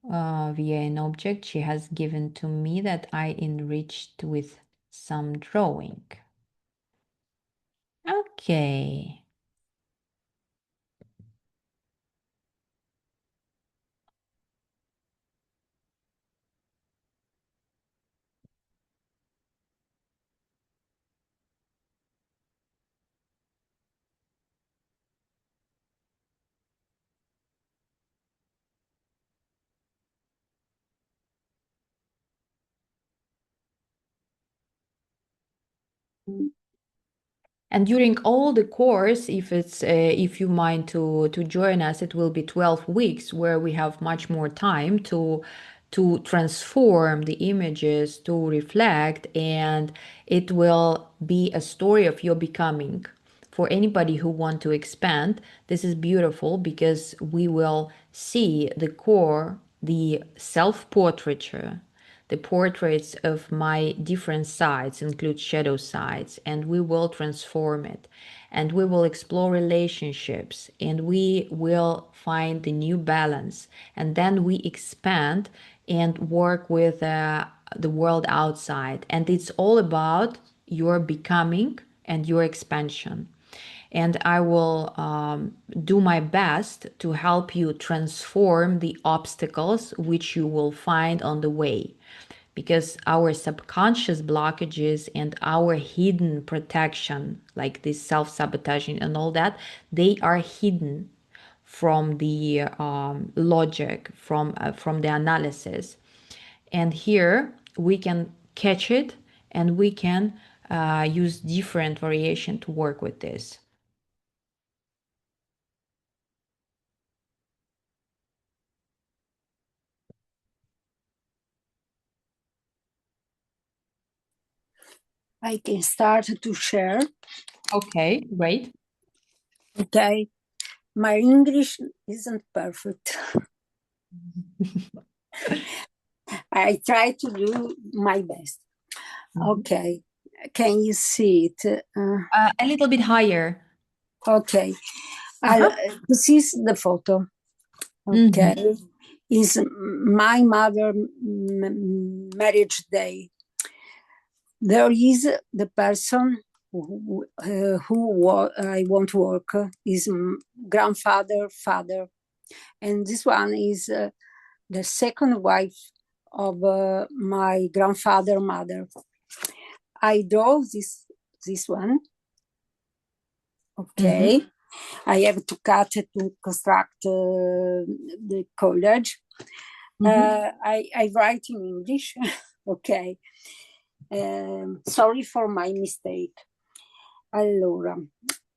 via an object she has given to me that I enriched with some drawing. Okay. And during all the course, if it's if you mind to join us, it will be 12 weeks where we have much more time to transform the images, to reflect, and it will be a story of your becoming. For anybody who want to expand, this is beautiful because we will see the core, the self-portraiture, the portraits of my different sides include shadow sides, and we will transform it. And we will explore relationships, and we will find the new balance. And then we expand and work with the world outside. And it's all about your becoming and your expansion. And I will do my best to help you transform the obstacles which you will find on the way, because our subconscious blockages and our hidden protection, like this self-sabotaging and all that, they are hidden from the logic, from the analysis. And here we can catch it, and we can use different variation to work with this. I can start to share. Okay, great. Okay. My English isn't perfect. I try to do my best. Okay. Can you see it? A little bit higher. Okay. This is the photo. Okay. Is my mother marriage day. There is the person I want to work is grandfather, father, and this one is the second wife of my grandfather, mother. I draw this one. Okay, I have to cut it to construct the collage. I write in English. Okay. Sorry for my mistake. Allora,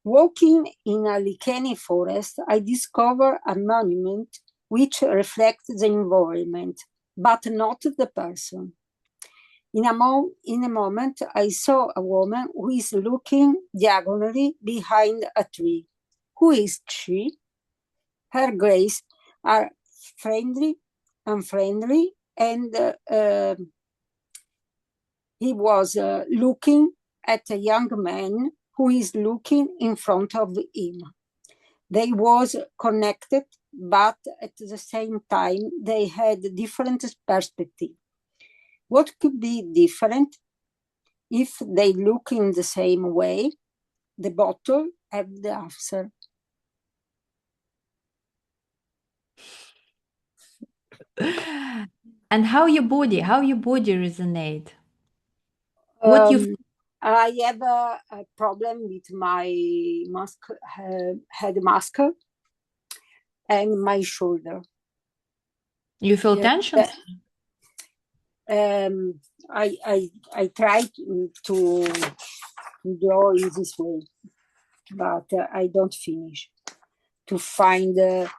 walking in a lichen forest, I discover a monument which reflects the environment, but not the person. In a moment, I saw a woman who is looking diagonally behind a tree. Who is she? Her grace are friendly, unfriendly, and he was looking at a young man who is looking in front of him. They was connected, but at the same time, they had different perspective. What could be different if they look in the same way? The bottle have the answer. And how your body resonate? What you I have a problem with my head mask and my shoulder. you feel tension? I tried to draw in this way, but I don't finish to find the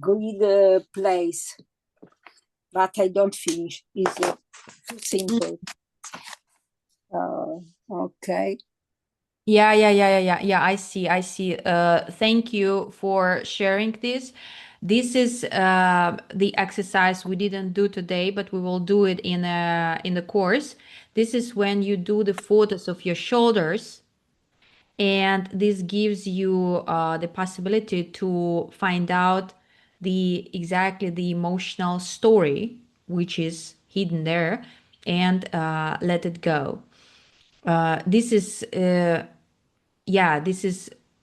good place, but I don't finish. It's too simple. Okay. Yeah. I see. Thank you for sharing this. This is the exercise we didn't do today, but we will do it in the course. This is when you do the photos of your shoulders, and this gives you the possibility to find out exactly the emotional story which is hidden there, and let it go. This is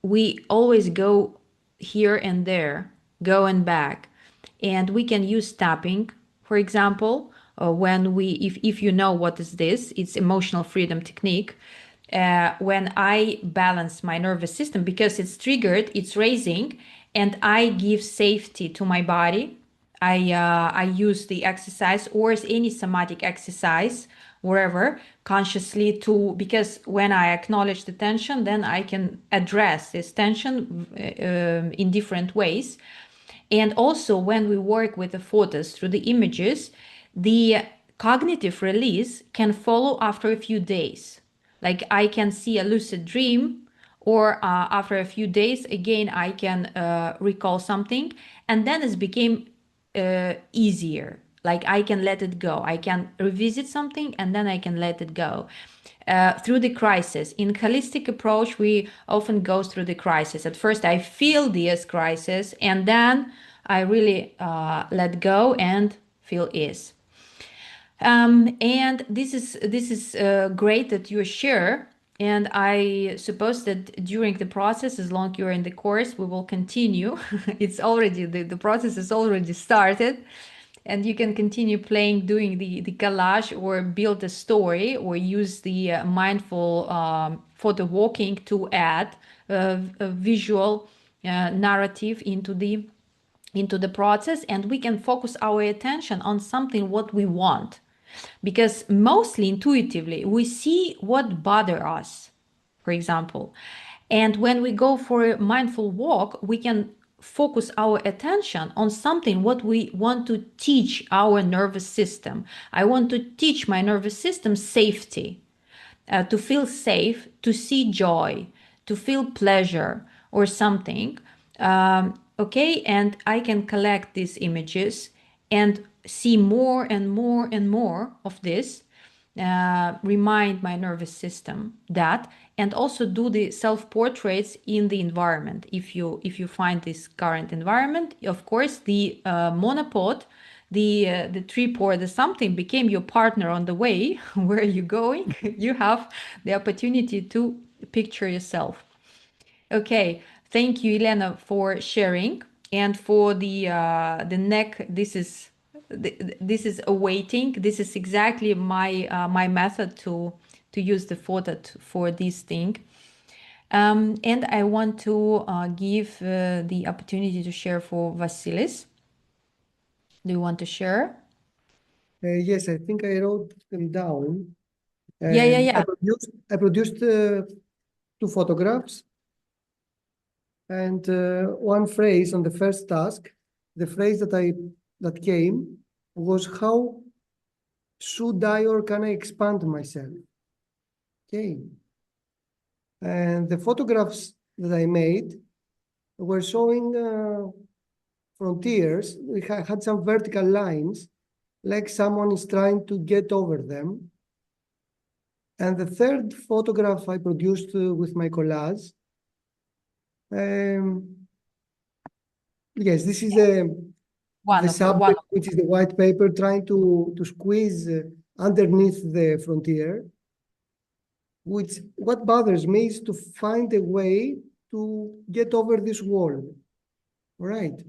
we always go here and there, go and back, and we can use tapping, for example, when if you know what is this, it's emotional freedom technique. When I balance my nervous system because it's triggered, it's raising, and I give safety to my body. I use the exercise or any somatic exercise wherever consciously to, because when I acknowledge the tension, then I can address this tension in different ways. And also when we work with the photos through the images, the cognitive release can follow after a few days. Like I can see a lucid dream, or after a few days, again, I can recall something, and then it became easier. Like I can let it go. I can revisit something and then I can let it go. Through the crisis. In holistic approach, we often go through the crisis. At first, I feel this crisis, and then I really let go and feel ease. And this is great that you share. And I suppose that during the process, as long as you're in the course, we will continue. It's already the process is already started, and you can continue playing, doing the collage, or build a story, or use the mindful photo walking to add a visual narrative into the process, and we can focus our attention on something what we want, because mostly intuitively we see what bother us, for example. And when we go for a mindful walk, we can focus our attention on something what we want to teach our nervous system. I want to teach my nervous system safety, to feel safe, to see joy, to feel pleasure or something. Okay, and I can collect these images and see more and more and more of this, remind my nervous system that, and also do the self-portraits in the environment. If you find this current environment, of course, the monopod the trip or the something became your partner on the way where you're going, you have the opportunity to picture yourself. Okay, thank you, Elena, for sharing. And for the neck, this is awaiting. This is exactly my method to use the photo for this thing. And I want to give the opportunity to share for Vasilis. Do you want to share? Yes, I think I wrote them down. Yeah. I produced 2 photographs and one phrase on the first task. The phrase that came was, how should I or can I expand myself? Okay. And the photographs that I made were showing frontiers. We had some vertical lines, like someone is trying to get over them. And the third photograph I produced with my collage. Yes, this is the subject, which is the white paper, trying to squeeze underneath the frontier. Which, what bothers me is to find a way to get over this wall. All right.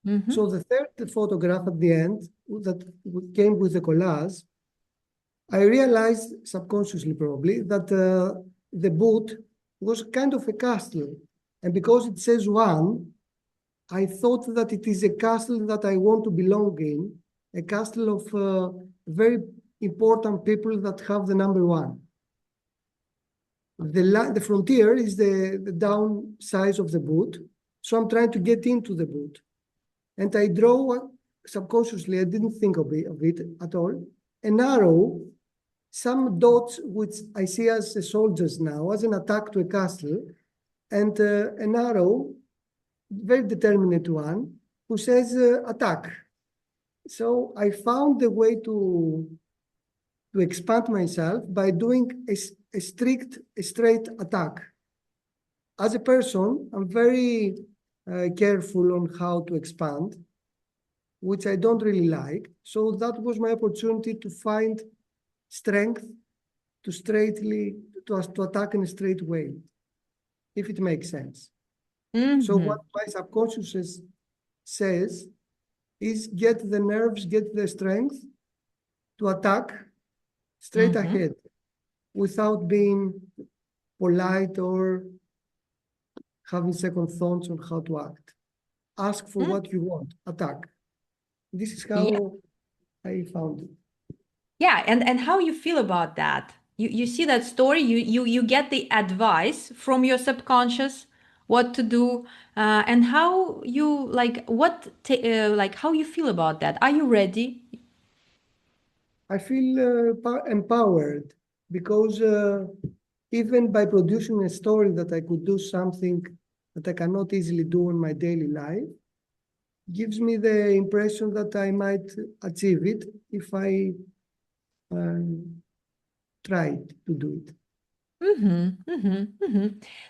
Mm-hmm. So the third photograph at the end that came with the collage, I realized subconsciously probably that the boot was kind of a castle. And because it says one, I thought that it is a castle that I want to belong in, a castle of very important people that have the number one. The frontier is the down size of the boot. So I'm trying to get into the boot. And I draw subconsciously, I didn't think of it at all, an arrow, some dots which I see as soldiers now, as an attack to a castle, and an arrow, very determined one, who says attack. So I found the way to expand myself by doing a straight attack. As a person, I'm very careful on how to expand, which I don't really like. So that was my opportunity to find strength to attack in a straight way, if it makes sense. Mm-hmm. So what my subconscious says is get the nerves, get the strength to attack straight ahead without being polite or having second thoughts on how to act. Ask for what you want, attack. This is how I found it. Yeah, and how you feel about that? You see that story, you get the advice from your subconscious what to do, and how you like how you feel about that. Are you ready? I feel empowered because even by producing a story that I could do something that I cannot easily do in my daily life, gives me the impression that I might achieve it if I tried to do it.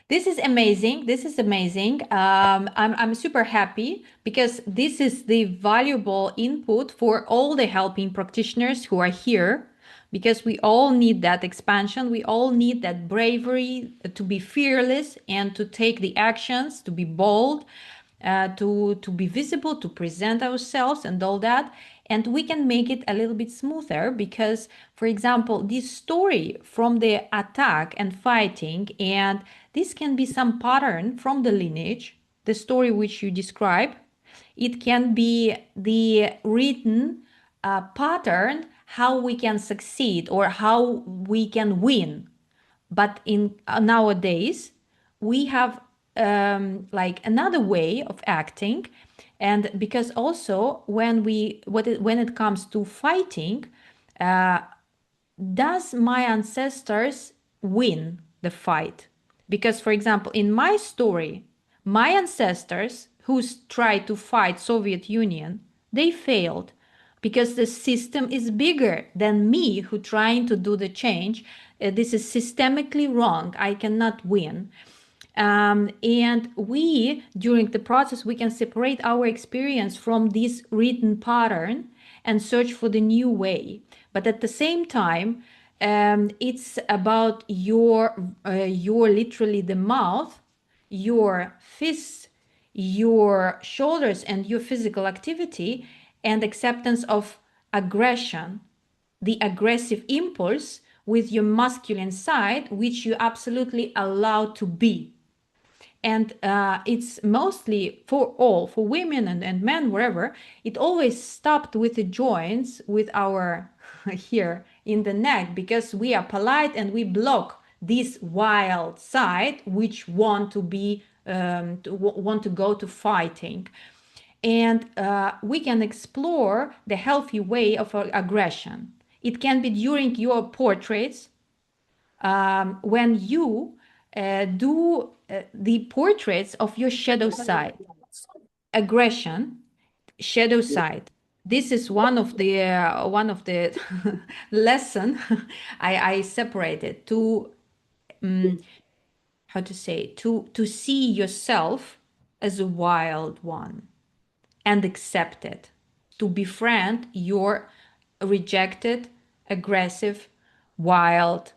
This is amazing. This is amazing. I'm super happy because this is the valuable input for all the helping practitioners who are here, because we all need that expansion. We all need that bravery to be fearless and to take the actions, to be bold, to be visible, to present ourselves and all that. And we can make it a little bit smoother because, for example, this story from the attack and fighting, and this can be some pattern from the lineage, the story which you describe. It can be the written pattern how we can succeed or how we can win. But in nowadays, we have like another way of acting, and because also when it comes to fighting, does my ancestors win the fight? Because, for example, in my story, my ancestors who tried to fight Soviet Union, they failed because the system is bigger than me who trying to do the change. This is systemically wrong. I cannot win. And we, during the process, we can separate our experience from this written pattern and search for the new way. But at the same time, it's about your literally the mouth, your fists, your shoulders, and your physical activity, and acceptance of aggression, the aggressive impulse with your masculine side, which you absolutely allow to be. And it's mostly for all, for women and men, wherever, it always stopped with the joints, with our here in the neck, because we are polite and we block this wild side, which want to be, want to go to fighting. And we can explore the healthy way of aggression. It can be during your portraits, when you do the portraits of your shadow side. Aggression, shadow side. This is one of the lesson I separated to, how to say, to see yourself as a wild one and accept it, to befriend your rejected, aggressive, wild,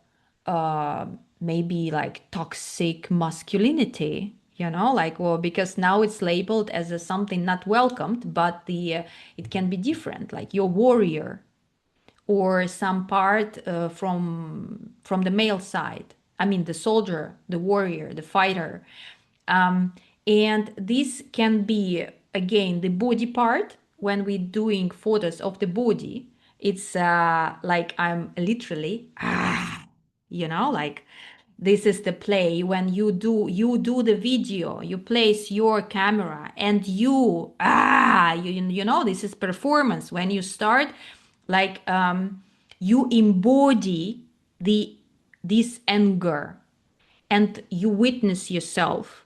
maybe like toxic masculinity, like, well, because now it's labeled as something not welcomed, but it can be different, like your warrior, or some part from the male side. I mean, the soldier, the warrior, the fighter. And this can be, again, the body part. When we're doing photos of the body, it's like I'm literally, like this is the play. When you do the video, you place your camera and this is performance. When you start, like, you embody this anger, and you witness yourself,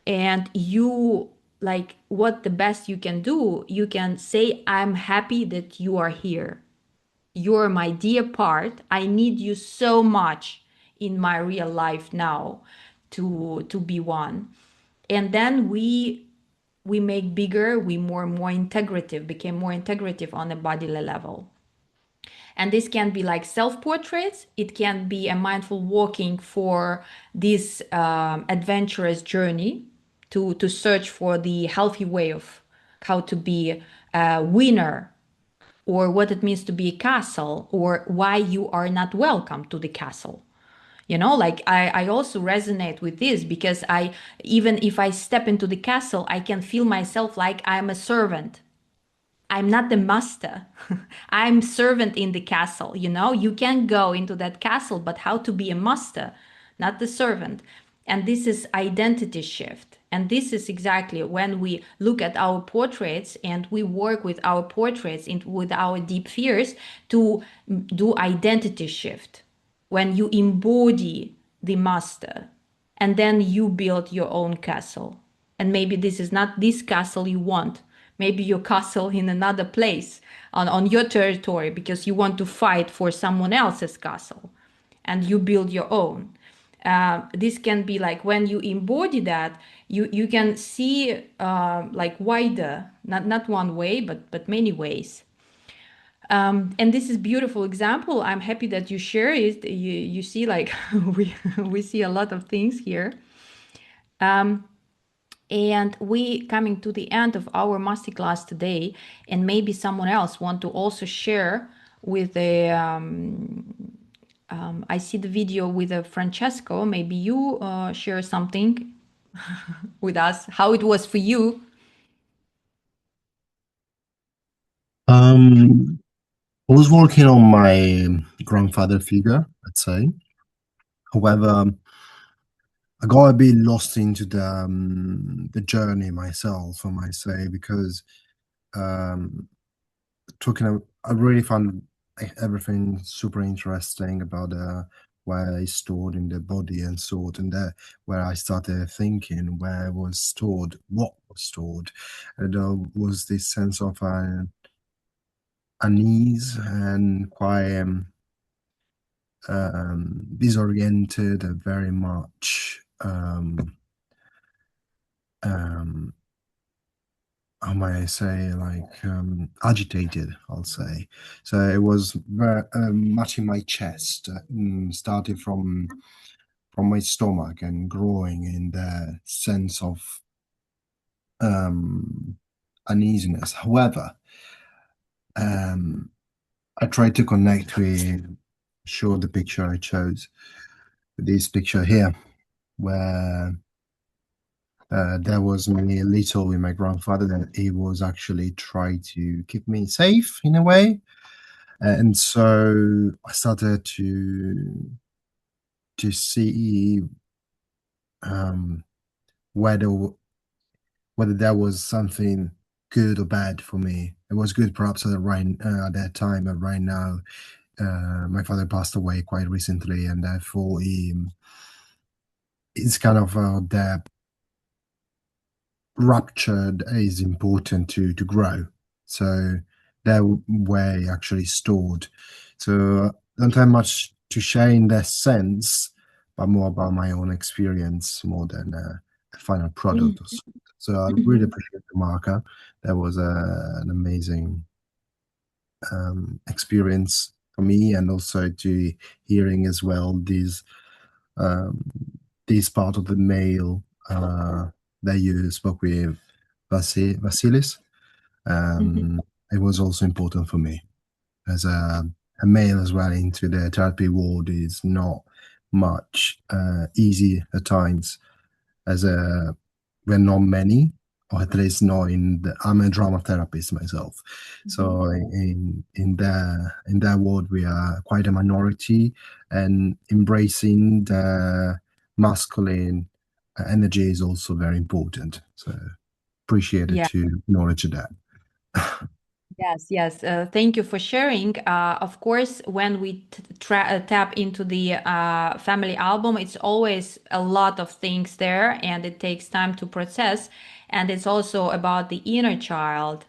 and you, like, what the best you can do, you can say, I'm happy that you are here, you're my dear part, I need you so much in my real life now to be one. And then we make bigger, we more integrative, became more integrative on a bodily level. And this can be like self-portraits. It can be a mindful walking for this adventurous journey to search for the healthy way of how to be a winner, or what it means to be a castle, or why you are not welcome to the castle. Like, I also resonate with this, because even if I step into the castle, I can feel myself like I'm a servant. I'm not the master. I'm servant in the castle. You can go into that castle, but how to be a master, not the servant. And this is identity shift. And this is exactly when we look at our portraits and we work with our portraits, with our deep fears, to do identity shift. When you embody the master, and then you build your own castle. And maybe this is not this castle you want. Maybe your castle in another place on your territory, because you want to fight for someone else's castle, and you build your own. This can be like, when you embody that, you can see like wider, not one way, but many ways. And this is beautiful example. I'm happy that you share it. You see, like, we see a lot of things here. And we coming to the end of our masterclass today, and maybe someone else want to also share with the I see the video with Francesco. Maybe you share something with us, how it was for you. I was working on my grandfather figure, let's say. However, I got a bit lost into the journey myself, I might say, because I really found everything super interesting about where it's stored in the body and so on, and there where I started thinking where it was stored, what was stored, and was this sense of unease and quite disoriented, very much how might I say, like agitated, I'll say. So it was very much in my chest, starting from my stomach and growing in the sense of uneasiness. However, I tried to connect with show the picture I chose, this picture here, where there was me little with my grandfather, that he was actually trying to keep me safe in a way. And so I started to see whether whether that was something good or bad for me. It was good perhaps at that time, but right now, my father passed away quite recently, and therefore it's kind of that ruptured is important to grow. So that way actually stored. So I don't have much to share in that sense, but more about my own experience more than a final product. Or so. So I really appreciate the Marka. That was an amazing experience for me, and also to hearing as well this part of the mail that you spoke with Vasilis. It was also important for me as a male as well into the therapy world. Is not much easy at times, as we're not many, or at least not in the, I'm a drama therapist myself. So in that world we are quite a minority, and embracing the masculine energy is also very important. So appreciate it Yeah. to acknowledge that. Yes, yes. Thank you for sharing. Of course, when we tap into the family album, it's always a lot of things there, and it takes time to process. And it's also about the inner child,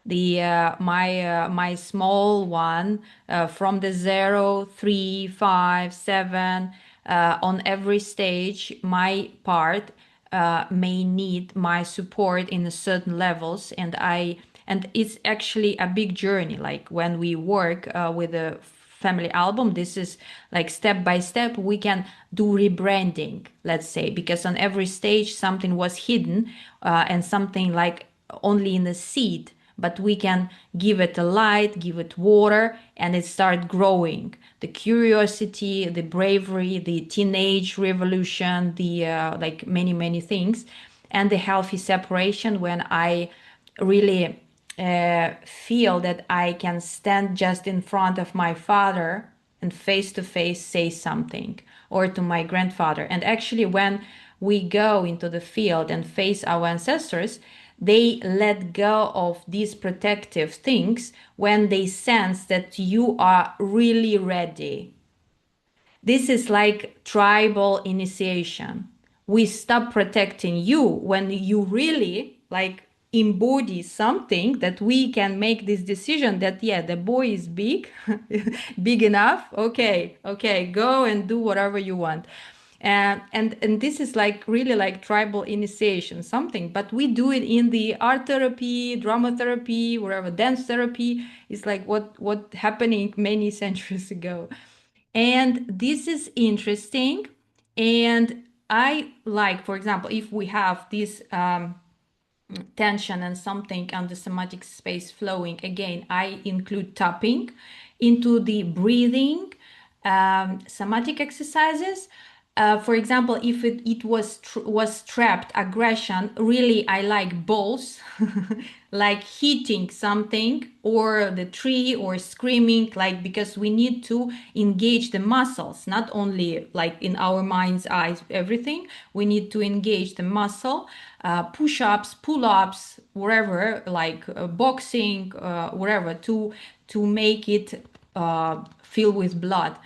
the my small one, from the 0, 3, 5, 7, on every stage my part may need my support in a certain levels, and it's actually a big journey. Like when we work with a family album, this is like step by step we can do rebranding, let's say, because on every stage something was hidden, and something like only in the seed, but we can give it a light, give it water, and it start growing. The curiosity, the bravery, the teenage revolution, the like many things, and the healthy separation, when I really feel that I can stand just in front of my father and face to face say something, or to my grandfather. And actually, when we go into the field and face our ancestors, they let go of these protective things when they sense that you are really ready. This is like tribal initiation. We stop protecting you when you really like embody something that we can make this decision that, yeah, the boy is big, big enough. Okay, go and do whatever you want. And this is like really like tribal initiation, something, but we do it in the art therapy, drama therapy, wherever, dance therapy. Is like what happening many centuries ago. And this is interesting. And I like, for example, if we have this tension and something on the somatic space flowing, again, I include tapping into the breathing, somatic exercises. For example, if it was trapped aggression, really I like balls, like hitting something or the tree, or screaming, like, because we need to engage the muscles, not only like in our mind's eyes, everything. We need to engage the muscle, push-ups, pull-ups, wherever, like boxing, wherever, to make it fill with blood.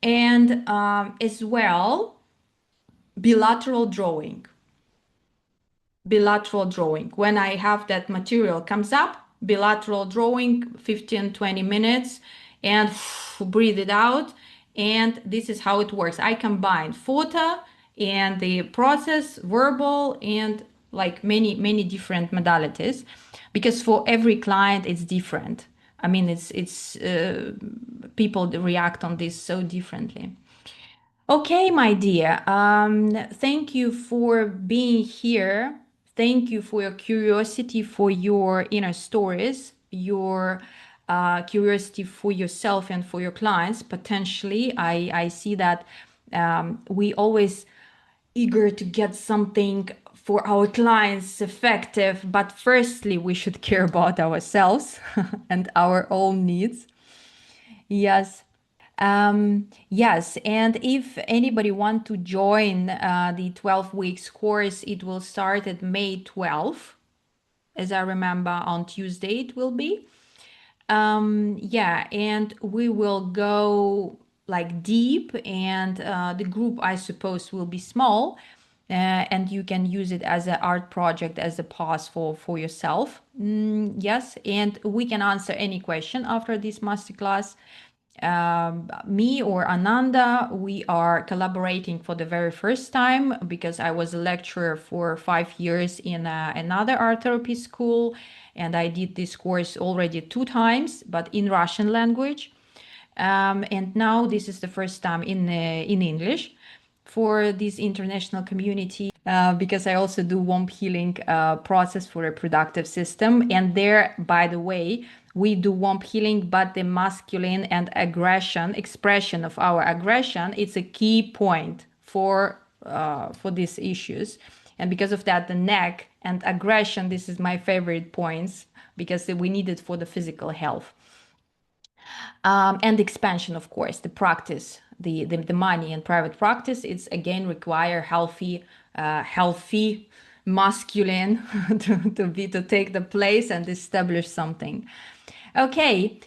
And as well, bilateral drawing. When I have that material comes up, bilateral drawing, 15-20 minutes, and breathe it out. And this is how it works. I combine photo and the process, verbal, and like many different modalities, because for every client it's different. I mean, it's people react on this so differently. Okay, my dear, thank you for being here. Thank you for your curiosity for your inner stories, your curiosity for yourself and for your clients. Potentially, I see that we always eager to get something for our clients effective, but firstly, we should care about ourselves and our own needs. Yes. Yes, and if anybody want to join the 12 weeks course, it will start at May 12th. As I remember, on Tuesday it will be. Yeah, and we will go like deep, and the group, I suppose, will be small, and you can use it as an art project, as a pause for yourself. Yes, and we can answer any question after this masterclass. Me or Ananda, we are collaborating for the very first time, because I was a lecturer for 5 years in another art therapy school, and I did this course already 2 times, but in Russian language. And now this is the first time in English for this international community, because I also do womb healing process for reproductive system. And there, by the way, we do womb healing, but the masculine and aggression, expression of our aggression, it's a key point for these issues. And because of that, the neck and aggression, this is my favorite points, because we need it for the physical health. And expansion, of course, the practice, the money and private practice, it's again require healthy masculine to take the place and establish something. Okay.